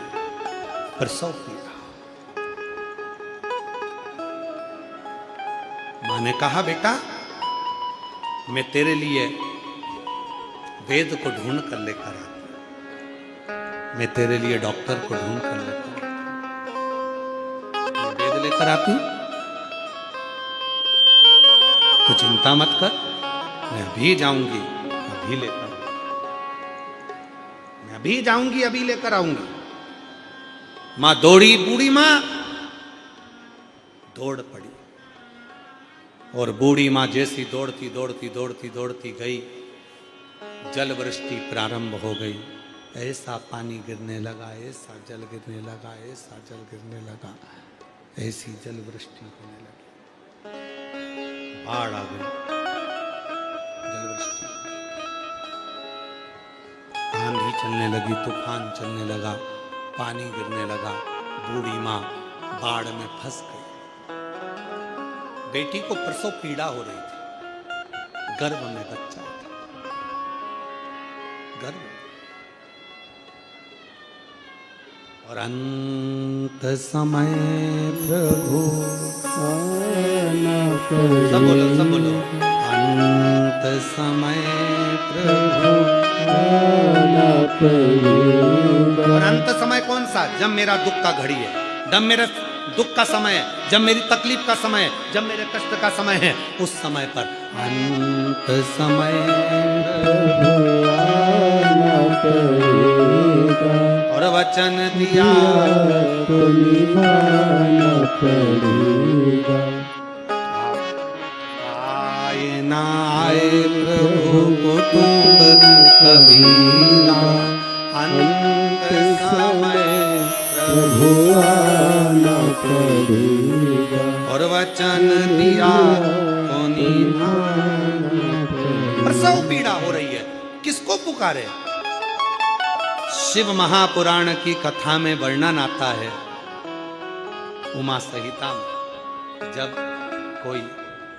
प्रसव पीड़ा। मां ने कहा बेटा मैं तेरे लिए वेद को ढूंढ कर लेकर आती हूं, मैं तेरे लिए डॉक्टर को ढूंढ कर लेकर आती हूं। वेद लेकर आती हूं, तो चिंता मत कर, मैं अभी जाऊंगी अभी लेकर आऊंगी, मैं अभी जाऊंगी अभी लेकर आऊंगी। मां दौड़ी, बूढ़ी मां दौड़ पड़ी और बूढ़ी मां जैसी दौड़ती दौड़ती दौड़ती दौड़ती गई, जल वृष्टि प्रारंभ हो गई। ऐसा पानी गिरने लगा, ऐसा जल गिरने लगा, ऐसा जल गिरने लगा, ऐसी जल वृष्टि होने लगी। बाढ़ आ गई, जलवृष्टि, आंधी चलने लगी, तूफान चलने लगा, पानी गिरने लगा। बूढ़ी मां बाढ़ में फंस गई। बेटी को प्रसव पीड़ा हो रही थी, गर्भ में बच्चा था, गर्भ। और अंत समय प्रभु सब बोलो अंत समय प्रभु। और अंत समय कौन सा? जब मेरा दुख का घड़ी है, जब मेरे दुख का समय है, जब मेरी तकलीफ का समय है, जब मेरे कष्ट का समय है, उस समय पर अंत समय और वचन दिया तो निभाना पड़ेगा। आए ना आए प्रभु कुटुंब कबीरा, अंत समय प्रभु आना पड़ेगा। और वचन दिया तो निभाना पड़ेगा। प्रसव पीड़ा हो रही है, किसको पुकारे? शिव महापुराण की कथा में वर्णन आता है, उमा संहिता में, जब कोई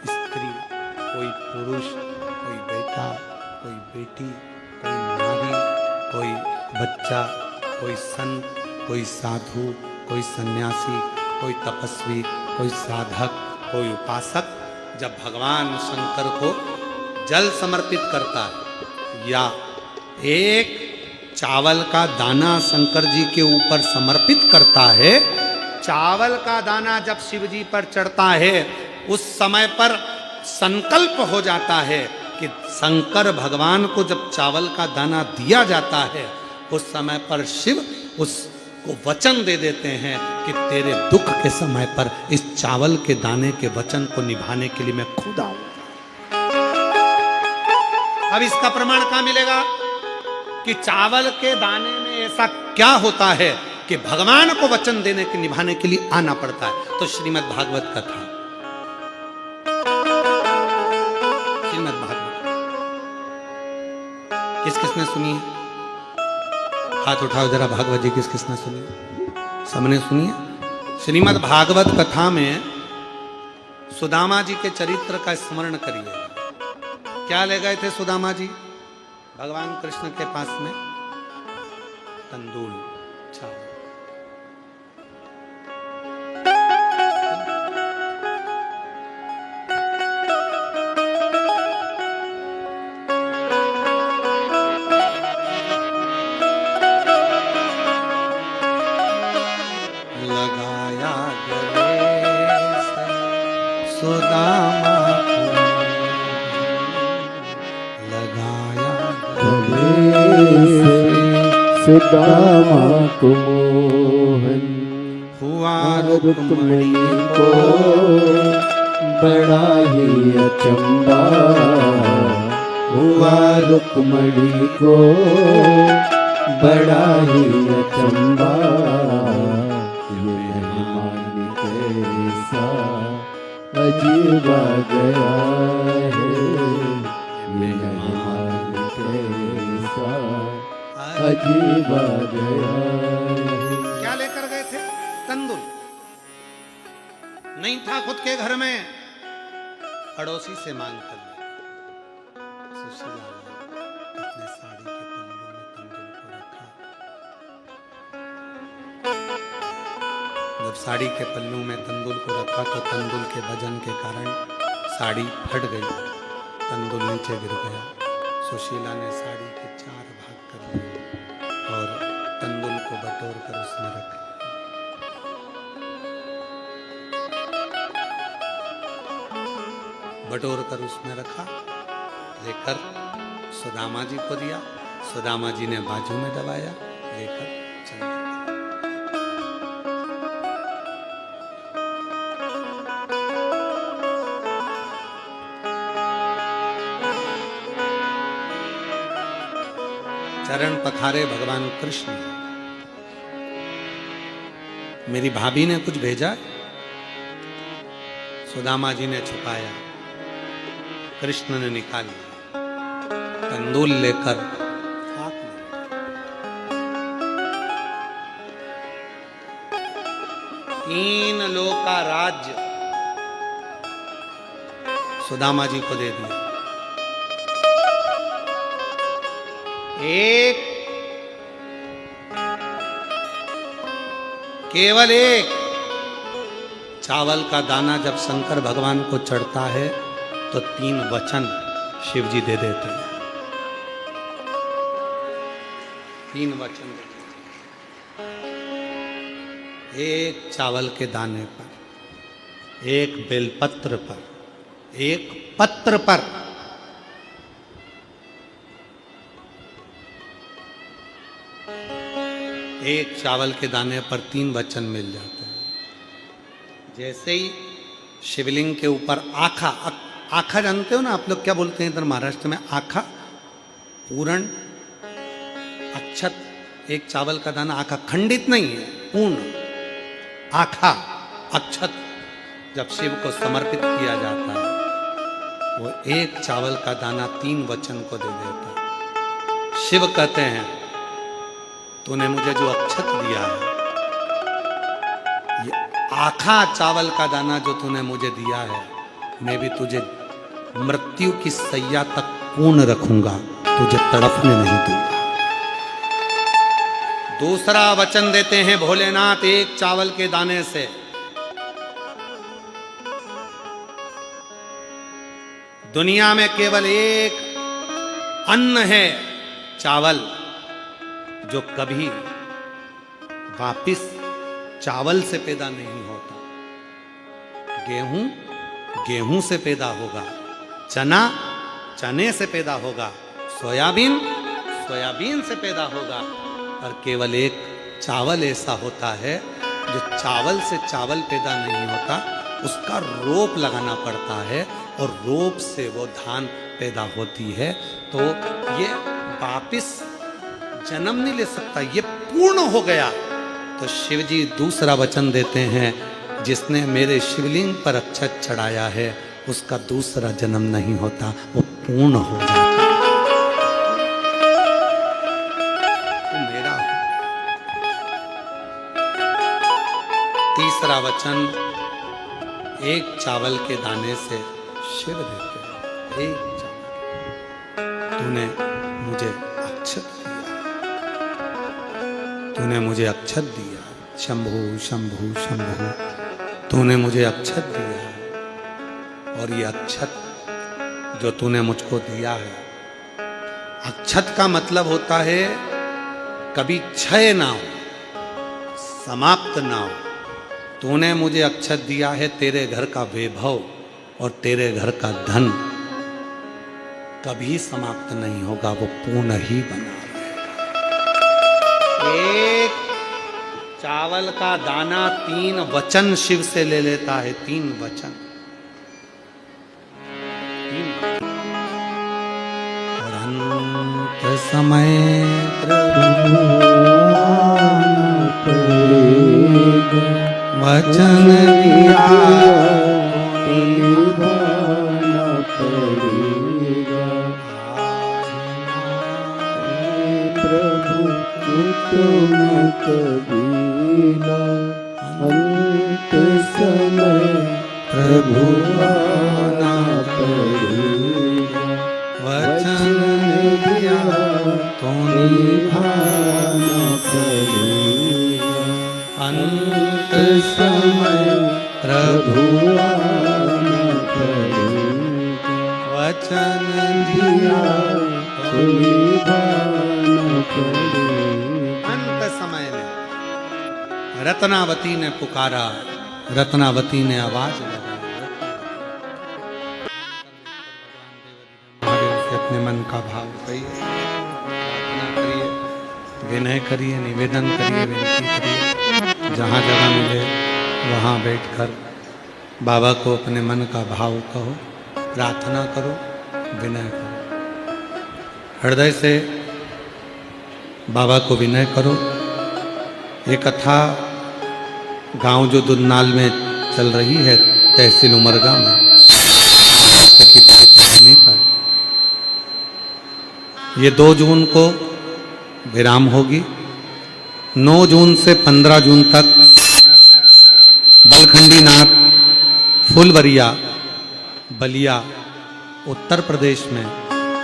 स्त्री, कोई पुरुष, कोई बेटा, कोई बेटी, कोई नारी, कोई बच्चा, कोई संत, कोई साधु, कोई सन्यासी, कोई तपस्वी, कोई साधक, कोई उपासक जब भगवान शंकर को जल समर्पित करता है या एक चावल का दाना शंकर जी के ऊपर समर्पित करता है, चावल का दाना जब शिव जी पर चढ़ता है, उस समय पर संकल्प हो जाता है कि शंकर भगवान को जब चावल का दाना दिया जाता है, उस समय पर शिव उसको वचन दे देते हैं कि तेरे दुख के समय पर इस चावल के दाने के वचन को निभाने के लिए मैं खुद आऊंगा। अब इसका प्रमाण कहां मिलेगा कि चावल के दाने में ऐसा क्या होता है कि भगवान को वचन देने के निभाने के लिए आना पड़ता है? तो श्रीमद् भागवत कथा, श्रीमद् भागवत किस किसने सुनी है? हाथ उठाओ जरा, भागवत जी किस किसने सुनी? सबने सुनी है। श्रीमद् भागवत कथा में सुदामा जी के चरित्र का स्मरण करिए। क्या ले गए थे सुदामा जी भगवान कृष्ण के पास में? तंदूल, चावल। लगाया गले से सुदामा को, लगाया सुदामा को मोहन हुआ रुक्मणी को बड़ा ही अचंबा हुआ रुक्मणी को, बड़ा ही अचंबा ये मेहमान कैसा अजीबा गया है, मेहमान कैसा अजीबा गया है। क्या लेकर गए थे? तंदुल। नहीं था खुद के घर में, पड़ोसी से मांग कर लिया। सुशीला ने अपने साड़ी के पल्लू में तंदुल को रखा। जब साड़ी के पल्लू में तंदुल को रखा तो तंदुल के वजन के कारण साड़ी फट गई, तंदुल नीचे गिर गया। सुशीला ने साड़ी के 4 भाग कर लिए और तंदुल को बटोर कर उसमें रख लिया। बटोर कर उसमें रखा, लेकर सुदामा जी को दिया। सुदामा जी ने बाजू में दबाया, लेकर चल दिया। चरण पखारे भगवान कृष्ण। मेरी भाभी ने कुछ भेजा, सुदामा जी ने छुपाया, कृष्ण ने निकाल लिया, तंदूल लेकर हाथ में। तीन लोक का राज्य सुदामा जी को दे दिया। एक, केवल एक चावल का दाना जब शंकर भगवान को चढ़ता है तो 3 वचन शिव जी दे देते हैं। 3 वचन देते हैं। एक चावल के दाने पर, एक बेलपत्र पर, एक पत्र पर। एक चावल के दाने पर 3 वचन मिल जाते हैं। जैसे ही शिवलिंग के ऊपर आखा, आखा जानते हो ना आप लोग, क्या बोलते हैं इधर महाराष्ट्र में? आखा, पूर्ण, अक्षत। एक चावल का दाना आखा, खंडित नहीं है, पूर्ण आखा अक्षत जब शिव को समर्पित किया जाता है, वो एक चावल का दाना 3 वचन को दे देता है। शिव कहते हैं, तूने मुझे जो अक्षत दिया है, ये आखा चावल का दाना जो तूने मुझे दिया है, मैं भी तुझे मृत्यु की सैया तक पूर्ण रखूंगा, तुझे तड़पने नहीं दूंगा। दूसरा वचन देते हैं भोलेनाथ एक चावल के दाने से। दुनिया में केवल एक अन्न है, चावल, जो कभी वापिस चावल से पैदा नहीं होता। गेहूं गेहूं से पैदा होगा, चना चने से पैदा होगा, सोयाबीन सोयाबीन से पैदा होगा, और केवल एक चावल ऐसा होता है जो चावल से चावल पैदा नहीं होता, उसका रोप लगाना पड़ता है और रोप से वो धान पैदा होती है। तो ये वापिस जन्म नहीं ले सकता, ये पूर्ण हो गया। तो शिव जी दूसरा वचन देते हैं, जिसने मेरे शिवलिंग पर अक्षत चढ़ाया है उसका दूसरा जन्म नहीं होता, वो पूर्ण हो जाता है। तो मेरा तीसरा वचन एक चावल के दाने से शिव देते हैं। एक चावल, तूने मुझे अक्षत दिया, तूने मुझे अक्षत दिया, शंभु शंभु शंभु, तूने मुझे अक्षत दिया। और ये अक्षत जो तूने मुझको दिया है, अक्षत का मतलब होता है कभी क्षय ना हो, समाप्त ना हो। तूने मुझे अक्षत दिया है, तेरे घर का वैभव और तेरे घर का धन कभी समाप्त नहीं होगा, वो पूर्ण ही बना रहेगा। एक चावल का दाना 3 वचन शिव से ले लेता है, 3 वचन। समय प्रभु वचन दिया निभाना पड़ेगा। प्रभु तुम कबीला अंत समय प्रभु आना पड़ेगा। वचन दिया तो निभाना पड़ेगा। अंत समय प्रभु आना पड़ेगा। वचन दिया तो निभाना पड़ेगा। अंत समय में रत्नावती ने पुकारा, रत्नावती ने आवाज लगाई। महादेव से अपने मन का भाव कहिए, प्रार्थना करिए, विनय करिए, निवेदन करिए, विनती करिए। जहाँ जगह मिले वहाँ बैठकर बाबा को अपने मन का भाव कहो, प्रार्थना करो, विनय करो। हृदय से बाबा को विनय करो। ये कथा गांव जो दुन्नाल में चल रही है, तहसील उमरगा में, पर ये 2 जून को विराम होगी। 9 जून से 15 जून तक बलखंडी नाथ फुलवरिया बलिया उत्तर प्रदेश में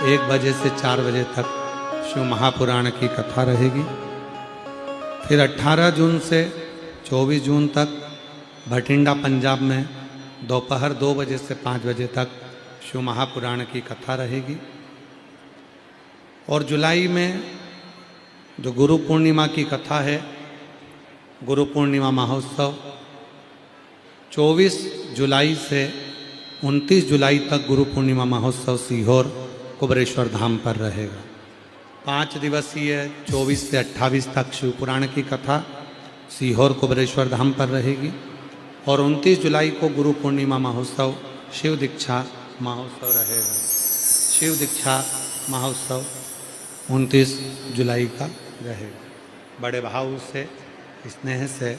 1 बजे से 4 बजे तक शिव महापुराण की कथा रहेगी। फिर 18 जून से 24 जून तक भटिंडा पंजाब में दोपहर 2 बजे से 5 बजे तक शिव महापुराण की कथा रहेगी। और जुलाई में जो गुरु पूर्णिमा की कथा है, गुरु पूर्णिमा महोत्सव 24 जुलाई से 29 जुलाई तक गुरु पूर्णिमा महोत्सव सीहोर कुबरेश्वर धाम पर रहेगा। 5 दिवसीय 24 से 28 तक शिव पुराण की कथा सीहोर कुबरेश्वर धाम पर रहेगी। और 29 जुलाई को गुरु पूर्णिमा महोत्सव शिव दीक्षा महोत्सव रहेगा। शिव दीक्षा महोत्सव 29 जुलाई का रहेगा। बड़े भाव से, स्नेह से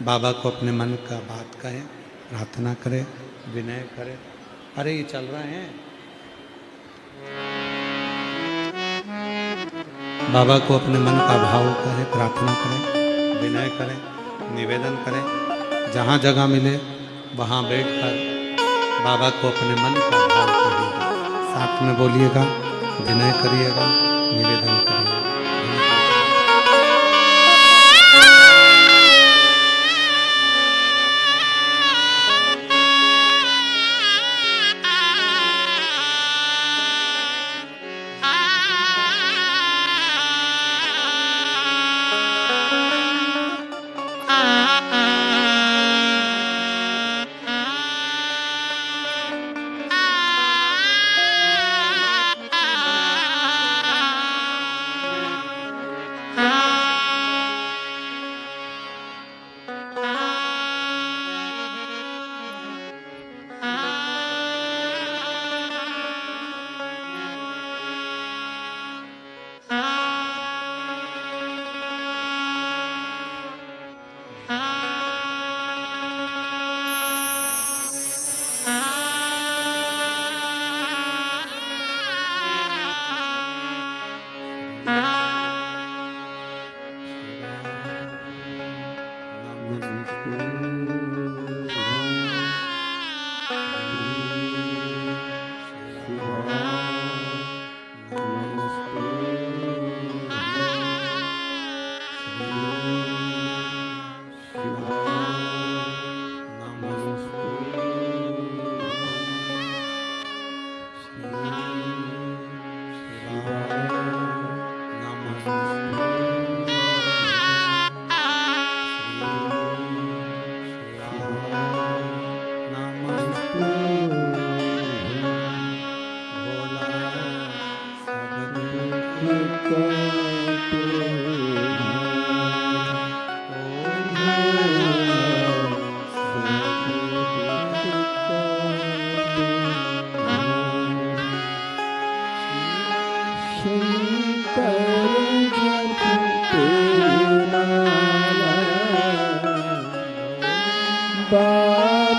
बाबा को अपने मन का बात कहें, प्रार्थना करें, विनय करें। अरे ये चल रहे हैं। बाबा को अपने मन का भाव कहें, प्रार्थना करें, विनय करें, निवेदन करें। जहाँ जगह मिले वहाँ बैठकर बाबा को अपने मन का भाव कहिएगा। साथ में बोलिएगा, विनय करिएगा, निवेदन करिएगा।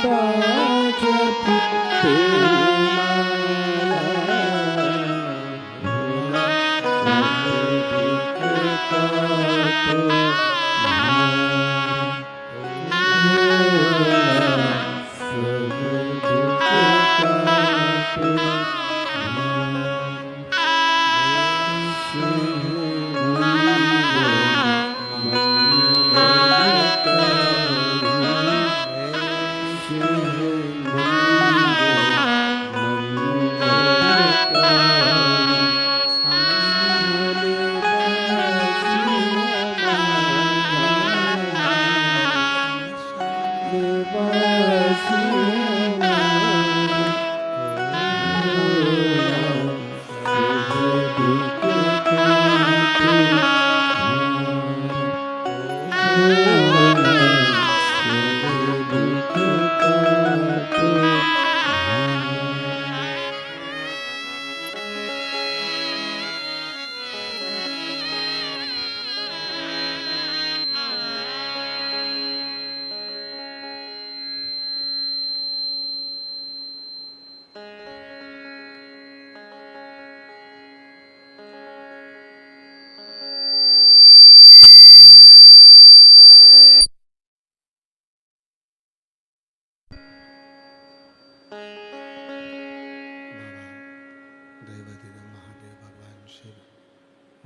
जपते माला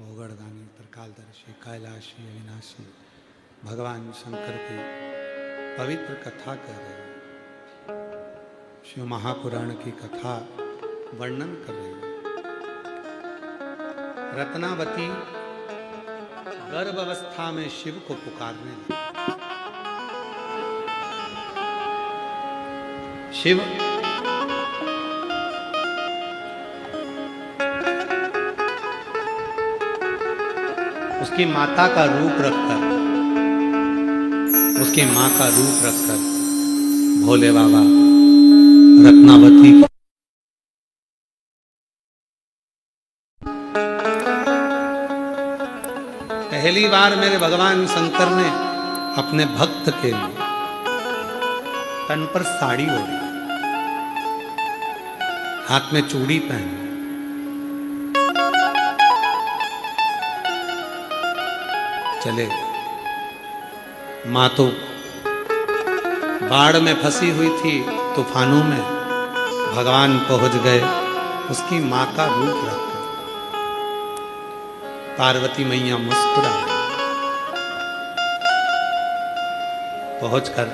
ओगड़दानी त्रिकालदर्शी कैलाशी अविनाशी भगवान शंकर की पवित्र कथा कर रहे हैं। शिव महापुराण की कथा वर्णन कर रहे हैं। रत्नावती गर्भ अवस्था में शिव को पुकारने लगी। शिव उसकी माता का रूप रखकर, उसकी मां का रूप रखकर भोले बाबा रत्नावती की पहली बार मेरे भगवान शंकर ने अपने भक्त के लिए तन पर साड़ी ओढ़ी, हाथ में चूड़ी पहनी, चले। मां तो बाढ़ में फंसी हुई थी, तूफानों में भगवान पहुंच गए उसकी मां का रूप रखकर। पार्वती मैया मुस्कुरा पहुंचकर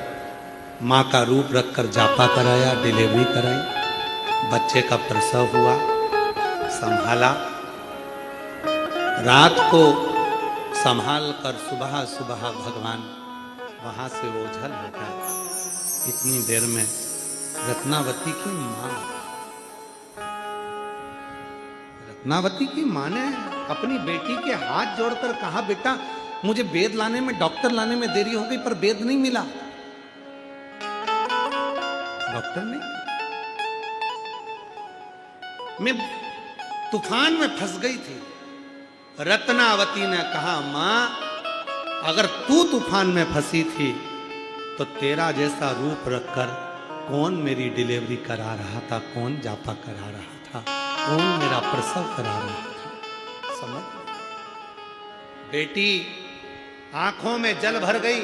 मां का रूप रखकर जापा कराया, डिलीवरी कराई, बच्चे का प्रसव हुआ, संभाला। रात को संभाल कर सुबह सुबह भगवान वहां से ओझल हो गए। इतनी देर में रत्नावती की मां, रत्नावती की मां ने अपनी बेटी के हाथ जोड़कर कहा, बेटा मुझे वेद लाने में, डॉक्टर लाने में देरी हो गई पर वेद नहीं मिला। डॉक्टर नहीं, मैं तूफान में फंस गई थी। रत्नावती ने कहा, मां अगर तू तूफान में फंसी थी तो तेरा जैसा रूप रखकर कौन मेरी डिलीवरी करा रहा था, कौन जापा करा रहा था, कौन मेरा प्रसव करा रहा था। समझ? बेटी आंखों में जल भर गई।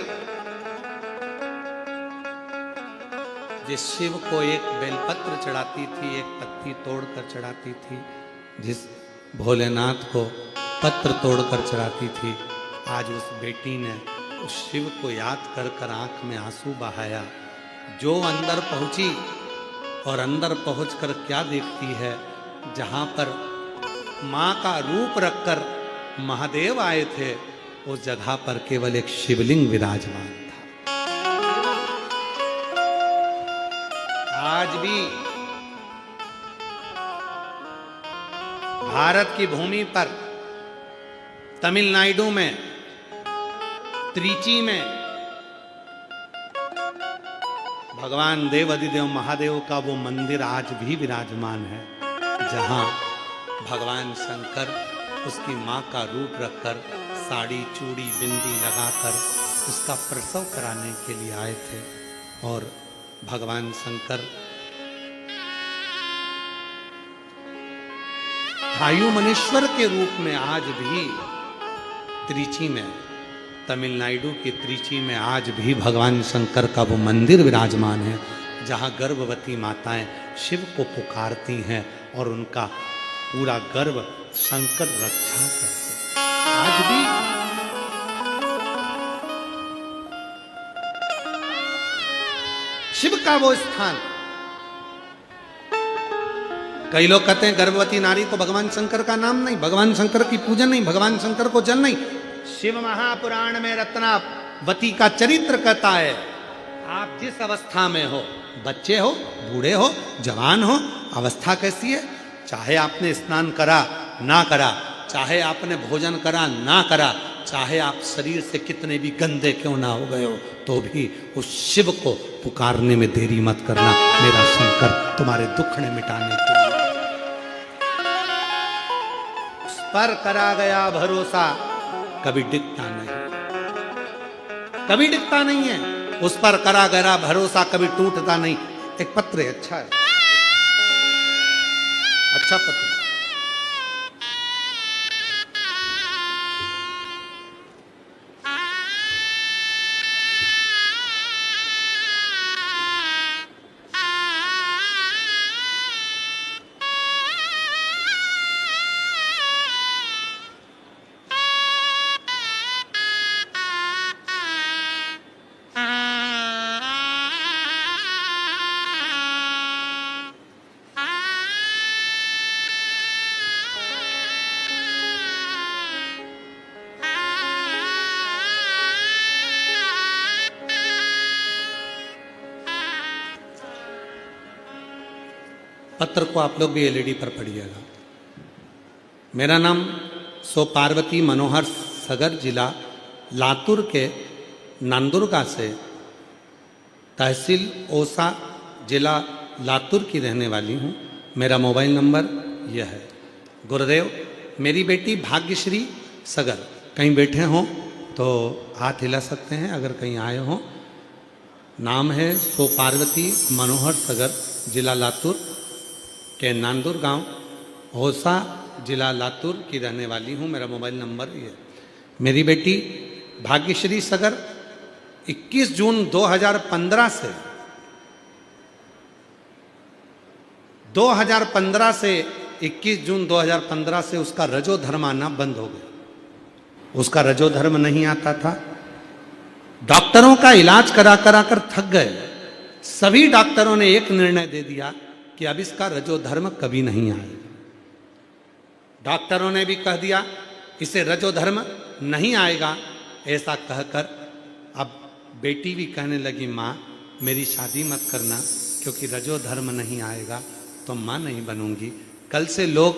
जिस शिव को एक बेलपत्र चढ़ाती थी, एक पत्ती तोड़कर चढ़ाती थी, जिस भोलेनाथ को पत्र तोड़कर चढ़ाती थी, आज उस बेटी ने उस शिव को याद कर कर आंख में आंसू बहाया। जो अंदर पहुंची और अंदर पहुंचकर क्या देखती है, जहां पर मां का रूप रखकर महादेव आए थे, उस जगह पर केवल एक शिवलिंग विराजमान था। आज भी भारत की भूमि पर तमिलनाडु में त्रिची में भगवान देवाधिदेव महादेव का वो मंदिर आज भी विराजमान है, जहां भगवान शंकर उसकी मां का रूप रखकर साड़ी चूड़ी बिंदी लगाकर उसका प्रसव कराने के लिए आए थे। और भगवान शंकर वायुमनेश्वर के रूप में आज भी त्रिची में, तमिलनाडु की त्रिची में आज भी भगवान शंकर का वो मंदिर विराजमान है जहाँ गर्भवती माताएं शिव को पुकारती हैं और उनका पूरा गर्भ शंकर रक्षा करते। आज भी शिव का वो स्थान। कई लोग कहते हैं गर्भवती नारी को भगवान शंकर का नाम नहीं, भगवान शंकर की पूजन नहीं, भगवान शंकर को जल नहीं। शिव महापुराण में रत्नावती का चरित्र कहता है, आप जिस अवस्था में हो, बच्चे हो, बूढ़े हो, जवान हो, अवस्था कैसी है, चाहे आपने स्नान करा ना करा, चाहे आपने भोजन करा ना करा, चाहे आप शरीर से कितने भी गंदे क्यों ना हो गए हो, तो भी उस शिव को पुकारने में देरी मत करना, मेरा शंकर तुम्हारे दुख ने मिटाने के लिए। उस पर करा गया भरोसा कभी डिगता नहीं, कभी डिगता नहीं है। उस पर करा गया भरोसा कभी टूटता नहीं। एक पत्र है, अच्छा है, अच्छा पत्र। पत्र को आप लोग भी एलईडी पर पढ़िएगा। मेरा नाम सो पार्वती मनोहर सगर, जिला लातूर के नांदुर्गा से, तहसील ओसा, जिला लातूर की रहने वाली हूँ। मेरा मोबाइल नंबर यह है। गुरुदेव, मेरी बेटी भाग्यश्री सगर, कहीं बैठे हों तो हाथ हिला सकते हैं अगर कहीं आए हों। नाम है सो पार्वती मनोहर सगर, जिला लातूर के नांदुर गांव, होसा, जिला लातूर की रहने वाली हूँ। मेरा मोबाइल नंबर ये। मेरी बेटी भाग्यश्री सगर 21 जून 2015 से 21 जून 2015 से उसका रजोधर्म आना बंद हो गया। उसका रजोधर्म नहीं आता था। डॉक्टरों का इलाज करा कर थक गए। सभी डॉक्टरों ने एक निर्णय दे दिया कि अब इसका रजोधर्म कभी नहीं आएगा। डॉक्टरों ने भी कह दिया इसे रजोधर्म नहीं आएगा। ऐसा कहकर अब बेटी भी कहने लगी, माँ मेरी शादी मत करना, क्योंकि रजोधर्म नहीं आएगा तो माँ नहीं बनूंगी। कल से लोग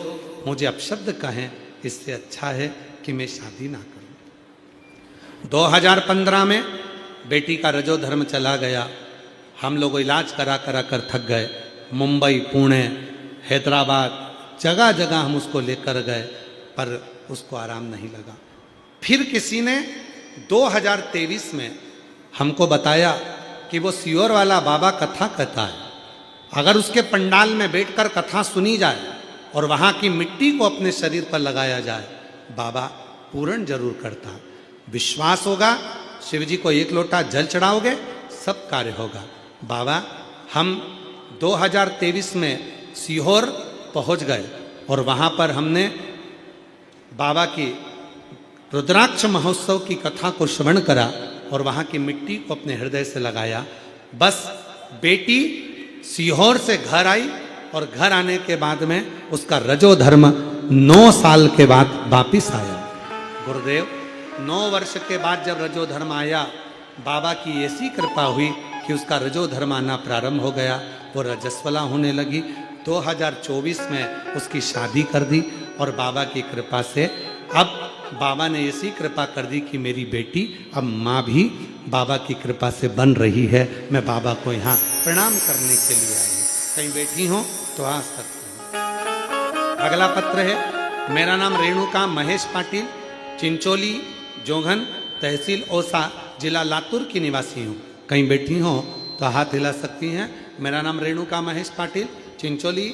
मुझे अपशब्द कहें, इससे अच्छा है कि मैं शादी ना करूं। 2015 में बेटी का रजोधर्म चला गया। हम लोग इलाज करा कर थक गए। मुंबई, पुणे, हैदराबाद, जगह जगह हम उसको लेकर गए, पर उसको आराम नहीं लगा। फिर किसी ने 2023 में हमको बताया कि वो सीहोर वाला बाबा कथा कहता है, अगर उसके पंडाल में बैठकर कथा सुनी जाए और वहाँ की मिट्टी को अपने शरीर पर लगाया जाए, बाबा पूर्ण जरूर करता है। विश्वास होगा, शिव जी को 1 लोटा जल चढ़ाओगे, सब कार्य होगा। बाबा, हम 2023 में सीहोर पहुंच गए और वहाँ पर हमने बाबा की रुद्राक्ष महोत्सव की कथा को श्रवण करा और वहाँ की मिट्टी को अपने हृदय से लगाया। बस बेटी सीहोर से घर आई और घर आने के बाद में उसका रजोधर्म 9 साल के बाद वापिस आया। गुरुदेव, 9 वर्ष के बाद जब रजोधर्म आया, बाबा की ऐसी कृपा हुई कि उसका रजोधर्म आना प्रारंभ हो गया। वो रजस्वला होने लगी। 2024 में उसकी शादी कर दी और बाबा की कृपा से अब बाबा ने ऐसी कृपा कर दी कि मेरी बेटी अब माँ भी बाबा की कृपा से बन रही है। मैं बाबा को यहाँ प्रणाम करने के लिए आई हूँ। कहीं बैठी हो तो आ सकते हैं। अगला पत्र है। मेरा नाम रेणुका महेश पाटिल, चिंचोली, जोघन, तहसील ओसा, जिला लातूर की निवासी हूँ। कहीं बैठी हो तो हाथ हिला सकती हैं। मेरा नाम रेणुका महेश पाटिल, चिंचोली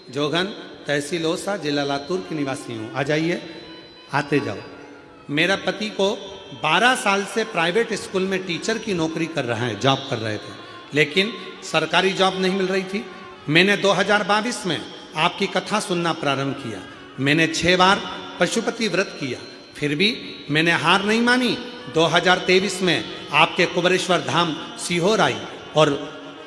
जोगन, तहसील ओसा, जिला लातूर की निवासी हूँ। आ जाइए, आते जाओ। मेरा पति को 12 साल से प्राइवेट स्कूल में टीचर की नौकरी कर रहे हैं, जॉब कर रहे थे, लेकिन सरकारी जॉब नहीं मिल रही थी। मैंने 2022 में आपकी कथा सुनना प्रारंभ किया। मैंने 6 बार पशुपति व्रत किया, फिर भी मैंने हार नहीं मानी। 2023 में आपके कुबरेश्वर धाम सीहोर आई और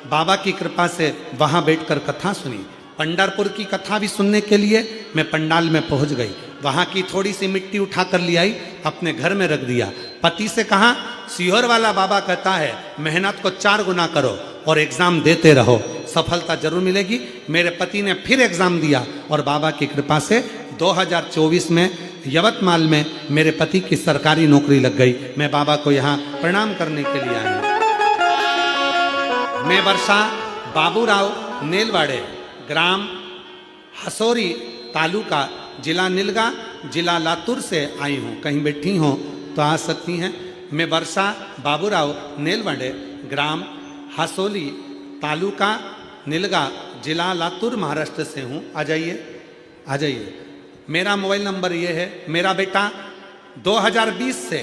बाबा की कृपा से वहाँ बैठकर कथा सुनी। पंढरपुर की कथा भी सुनने के लिए मैं पंडाल में पहुँच गई। वहाँ की थोड़ी सी मिट्टी उठा कर ले आई, अपने घर में रख दिया। पति से कहा, सीहोर वाला बाबा कहता है मेहनत को 4 गुना करो और एग्ज़ाम देते रहो, सफलता जरूर मिलेगी। मेरे पति ने फिर एग्ज़ाम दिया और बाबा की कृपा से 2024 में यवतमाल में मेरे पति की सरकारी नौकरी लग गई। मैं बाबा को यहाँ प्रणाम करने के लिए आई हूँ। मैं वर्षा बाबूराव नेलवाड़े, ग्राम हसोरी, तालुका जिला नीलगा, जिला लातूर से आई हूँ। कहीं बैठी हो तो आ सकती हैं। मैं वर्षा बाबूराव नेलवाड़े, ग्राम हसोली, तालुका नीलगा, जिला लातूर, महाराष्ट्र से हूँ। आ जाइए, आ जाइए। मेरा मोबाइल नंबर ये है। मेरा बेटा 2020 से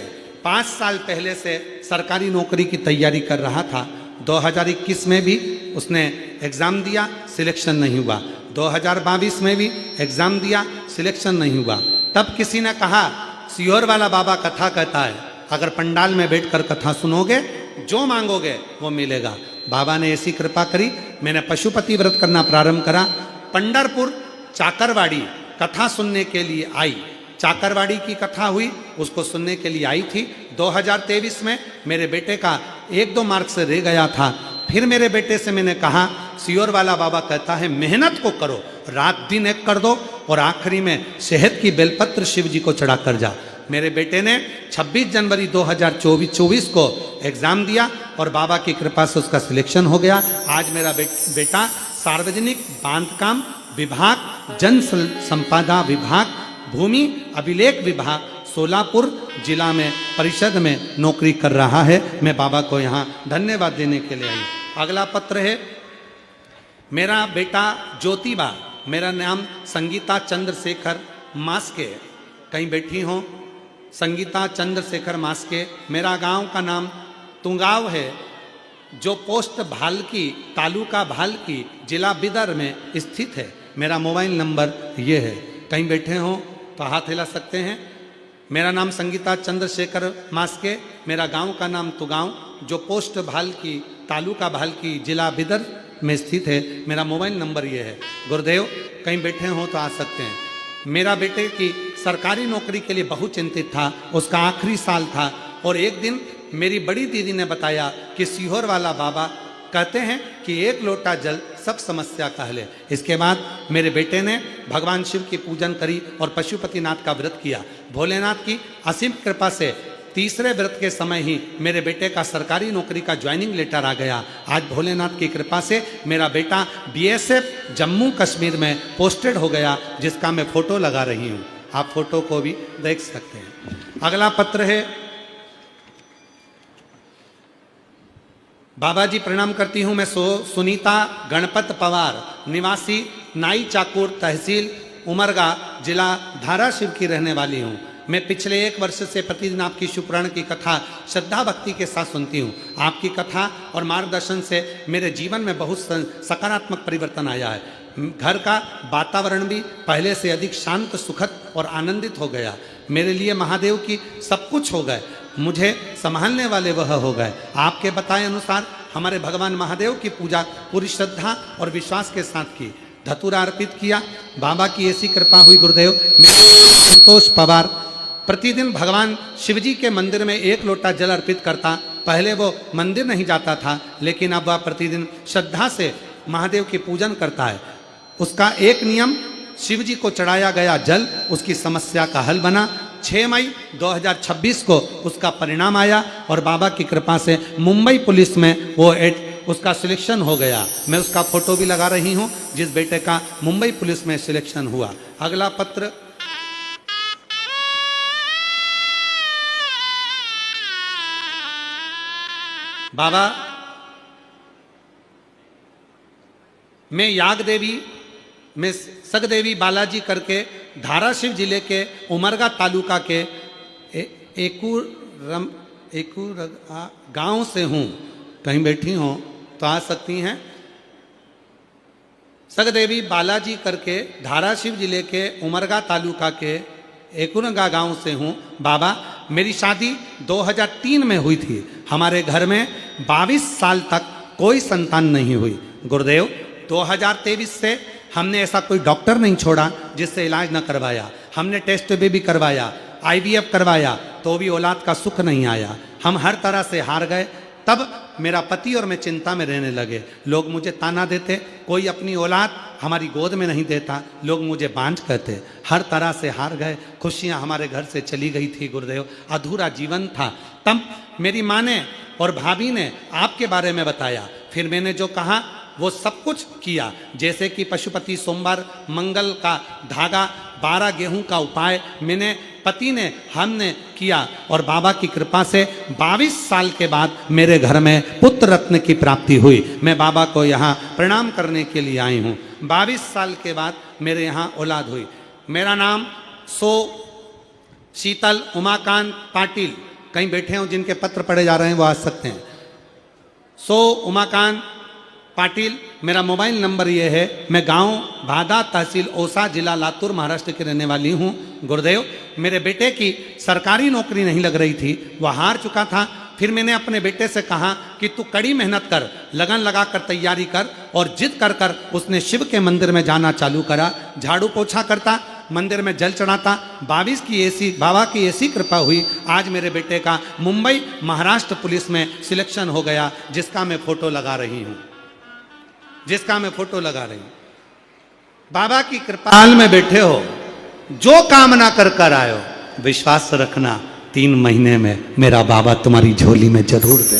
5 साल पहले से सरकारी नौकरी की तैयारी कर रहा था। 2021 में भी उसने एग्ज़ाम दिया, सिलेक्शन नहीं हुआ। 2022 में भी एग्ज़ाम दिया, सिलेक्शन नहीं हुआ। तब किसी ने कहा, सीहोर वाला बाबा कथा कहता है, अगर पंडाल में बैठकर कथा सुनोगे, जो मांगोगे वो मिलेगा। बाबा ने ऐसी कृपा करी, मैंने पशुपति व्रत करना प्रारंभ करा। पंढरपुर चाकरवाड़ी कथा सुनने के लिए आई। चाकरवाड़ी की कथा हुई, उसको सुनने के लिए आई थी। 2023 में मेरे बेटे का 1-2 मार्क से रह गया था। फिर मेरे बेटे से मैंने कहा, सीहोर वाला बाबा कहता है मेहनत को करो, रात दिन एक कर दो और आखिरी में शहद की बेलपत्र शिव जी को चढ़ा कर जा। मेरे बेटे ने 26 जनवरी 2024 को एग्ज़ाम दिया और बाबा की कृपा से उसका सिलेक्शन हो गया। आज मेरा बेटा सार्वजनिक बांधकाम विभाग, जन संपदा विभाग, भूमि अभिलेख विभाग, सोलापुर जिला में परिषद में नौकरी कर रहा है। मैं बाबा को यहाँ धन्यवाद देने के लिए आई। अगला पत्र है। मेरा बेटा ज्योतिबा, मेरा नाम संगीता चंद्रशेखर मास्के, कहीं बैठी हो, संगीता चंद्रशेखर मास्के। मेरा गांव का नाम तुंगाव है, जो पोस्ट भालकी, तालुका भालकी, जिला बिदर में स्थित है। मेरा मोबाइल नंबर ये है। कहीं बैठे हो तो हाथ हिला सकते हैं। मेरा नाम संगीता चंद्रशेखर मास्के, मेरा गांव का नाम तुगांव, जो पोस्ट भालकी, तालुका भालकी, जिला बिदर में स्थित है। मेरा मोबाइल नंबर ये है। गुरुदेव, कहीं बैठे हो तो आ सकते हैं। मेरा बेटे की सरकारी नौकरी के लिए बहुत चिंतित था, उसका आखिरी साल था और एक दिन मेरी बड़ी दीदी ने बताया कि सीहोर वाला बाबा कहते हैं कि 1 लोटा जल सब समस्या का हल है। इसके बाद मेरे बेटे ने भगवान शिव की पूजन करी और पशुपतिनाथ का व्रत किया। भोलेनाथ की असीम कृपा से तीसरे व्रत के समय ही मेरे बेटे का सरकारी नौकरी का ज्वाइनिंग लेटर आ गया। आज भोलेनाथ की कृपा से मेरा बेटा BSF जम्मू कश्मीर में पोस्टेड हो गया, जिसका मैं फोटो लगा रही हूँ। आप फोटो को भी देख सकते हैं। अगला पत्र है। बाबा जी प्रणाम करती हूँ। मैं सुनीता गणपत पवार, निवासी नाई चाकुर, तहसील उमरगा, जिला धाराशिव की रहने वाली हूँ। मैं पिछले 1 वर्ष से प्रतिदिन आपकी शिवपुराण की कथा श्रद्धा भक्ति के साथ सुनती हूँ। आपकी कथा और मार्गदर्शन से मेरे जीवन में बहुत सकारात्मक परिवर्तन आया है। घर का वातावरण भी पहले से अधिक शांत, सुखद और आनंदित हो गया। मेरे लिए महादेव की सब कुछ हो गए, मुझे संभालने वाले वह हो गए। आपके बताए अनुसार हमारे भगवान महादेव की पूजा पूरी श्रद्धा और विश्वास के साथ की। धतूरा अर्पित किया। बाबा की ऐसी कृपा हुई। गुरुदेव, मैं संतोष पवार प्रतिदिन भगवान शिवजी के मंदिर में 1 लोटा जल अर्पित करता। पहले वो मंदिर नहीं जाता था, लेकिन अब वह प्रतिदिन श्रद्धा से महादेव की पूजन करता है। उसका एक नियम, शिवजी को चढ़ाया गया जल उसकी समस्या का हल बना। 6 मई 2026 को उसका परिणाम आया और बाबा की कृपा से मुंबई पुलिस में उसका सिलेक्शन हो गया। मैं उसका फोटो भी लगा रही हूँ, जिस बेटे का मुंबई पुलिस में सिलेक्शन हुआ। अगला पत्र। बाबा मैं याग देवी में सगदेवी बालाजी करके धाराशिव जिले के उमरगा तालुका के एकूर गांव से हूँ। कहीं बैठी हो तो आ सकती हैं। सगदेवी बालाजी करके धाराशिव जिले के उमरगा तालुका के एकूरगा गांव से हूँ। बाबा, मेरी शादी 2003 में हुई थी। हमारे घर में 22 साल तक कोई संतान नहीं हुई। गुरुदेव, 2023 से हमने ऐसा कोई डॉक्टर नहीं छोड़ा जिससे इलाज न करवाया। हमने टेस्ट भी करवाया, IVF करवाया, तो भी औलाद का सुख नहीं आया। हम हर तरह से हार गए। तब मेरा पति और मैं चिंता में रहने लगे। लोग मुझे ताना देते, कोई अपनी औलाद हमारी गोद में नहीं देता, लोग मुझे बांझ कहते। हर तरह से हार गए। खुशियाँ हमारे घर से चली गई थी गुरुदेव, अधूरा जीवन था। तब मेरी माँ ने और भाभी ने आपके बारे में बताया। फिर मैंने जो कहा वो सब कुछ किया, जैसे कि पशुपति सोमवार, मंगल का धागा, 12 गेहूं का उपाय मैंने, पति ने, हमने किया। और बाबा की कृपा से 22 साल के बाद मेरे घर में पुत्र रत्न की प्राप्ति हुई। मैं बाबा को यहाँ प्रणाम करने के लिए आई हूँ। 22 साल के बाद मेरे यहाँ औलाद हुई। मेरा नाम शीतल उमाकांत पाटिल। कहीं बैठे हों जिनके पत्र पढ़े जा रहे हैं वो आ सकते हैं। उमाकांत पाटिल मेरा मोबाइल नंबर ये है। मैं गांव भादा, तहसील ओसा, जिला लातूर, महाराष्ट्र की रहने वाली हूँ। गुरुदेव, मेरे बेटे की सरकारी नौकरी नहीं लग रही थी, वह हार चुका था। फिर मैंने अपने बेटे से कहा कि तू कड़ी मेहनत कर, लगन लगा कर तैयारी कर, और जिद कर कर उसने शिव के मंदिर में जाना चालू करा। झाड़ू पोछा करता, मंदिर में जल चढ़ाता। बाबा की ऐसी कृपा हुई, आज मेरे बेटे का मुंबई महाराष्ट्र पुलिस में सिलेक्शन हो गया, जिसका मैं फोटो लगा रही हूँ। बाबा की कृपा में बैठे हो, जो कामना कर कर आयो, विश्वास रखना 3 महीने में मेरा बाबा तुम्हारी झोली में जरूर दे,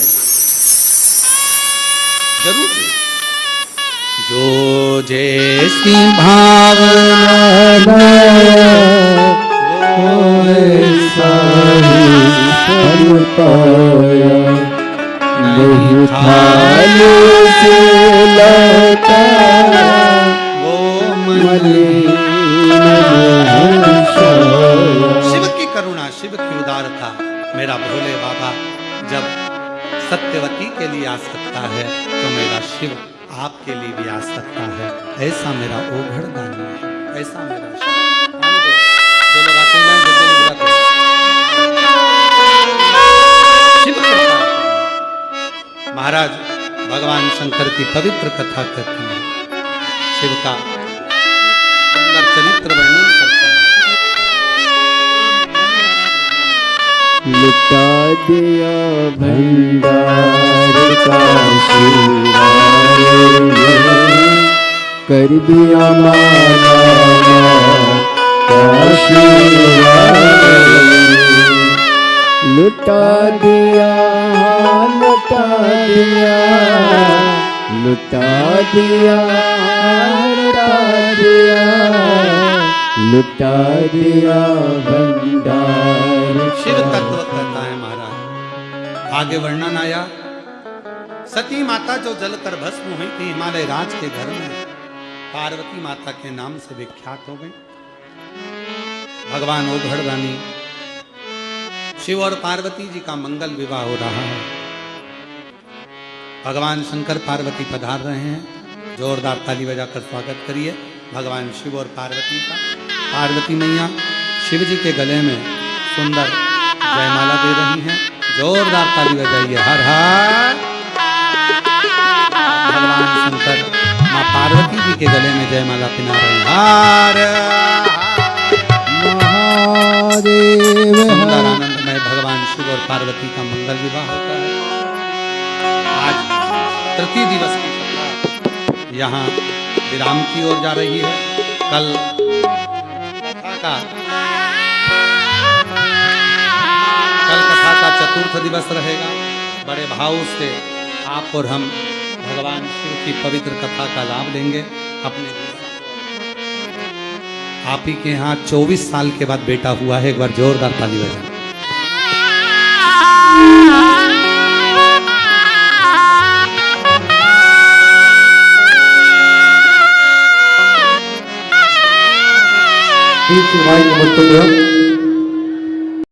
जरूर दे। जो जैसी भावना वो ऐसा ही फल पाया। नहीं थाने से लौटा वो शिव की करुणा, शिव की उदारता। मेरा भोले बाबा जब सत्यवती के लिए आ सकता है तो मेरा शिव आपके लिए भी आ सकता है। ऐसा मेरा ओघड़ दानी है, ऐसा मेरा शिव। जो लोग आते हैं जल्दी बुलाते हैं। शिव कृपा। महाराज भगवान शंकर की पवित्र कथा कहते हैं, शिव का सुंदर चरित्र वर्णन करता है। लुटा दिया भंडार का शिवालय में, कर दिया माला का शिवालय में। लुटा दिया, लुटा दिया, लुटा दिया, लुटा दिया, लुटा दिया भंडार। शिव तत्व कहता है महाराज। आगे वर्णन आया, सती माता जो जलकर भस्म हुई थी हिमालय राज के घर में, पार्वती माता के नाम से विख्यात हो गई। भगवान ओघड़दानी शिव और पार्वती जी का मंगल विवाह हो रहा है। भगवान शंकर पार्वती पधार रहे हैं। जोरदार ताली बजाकर स्वागत करिए भगवान शिव और पार्वती का। पार्वती मैया शिव जी के गले में सुंदर जयमाला दे रही हैं। जोरदार ताली बजाइए, हर हर। भगवान शंकर माँ पार्वती जी के गले में जयमाला पिना रहे हैं। हर महादेव। सुंदर आनंदमय भगवान शिव और पार्वती का मंगल विवाह होता है। आज तृतीय दिवस की कथा यहाँ विराम की ओर जा रही है। कल कथा का चतुर्थ दिवस रहेगा। बड़े भाव से आप और हम भगवान शिव की पवित्र कथा का लाभ लेंगे। अपने आप ही के यहाँ 24 साल के बाद बेटा हुआ है। एक बार जोरदार ताली बजाएं। की माइक मुक्त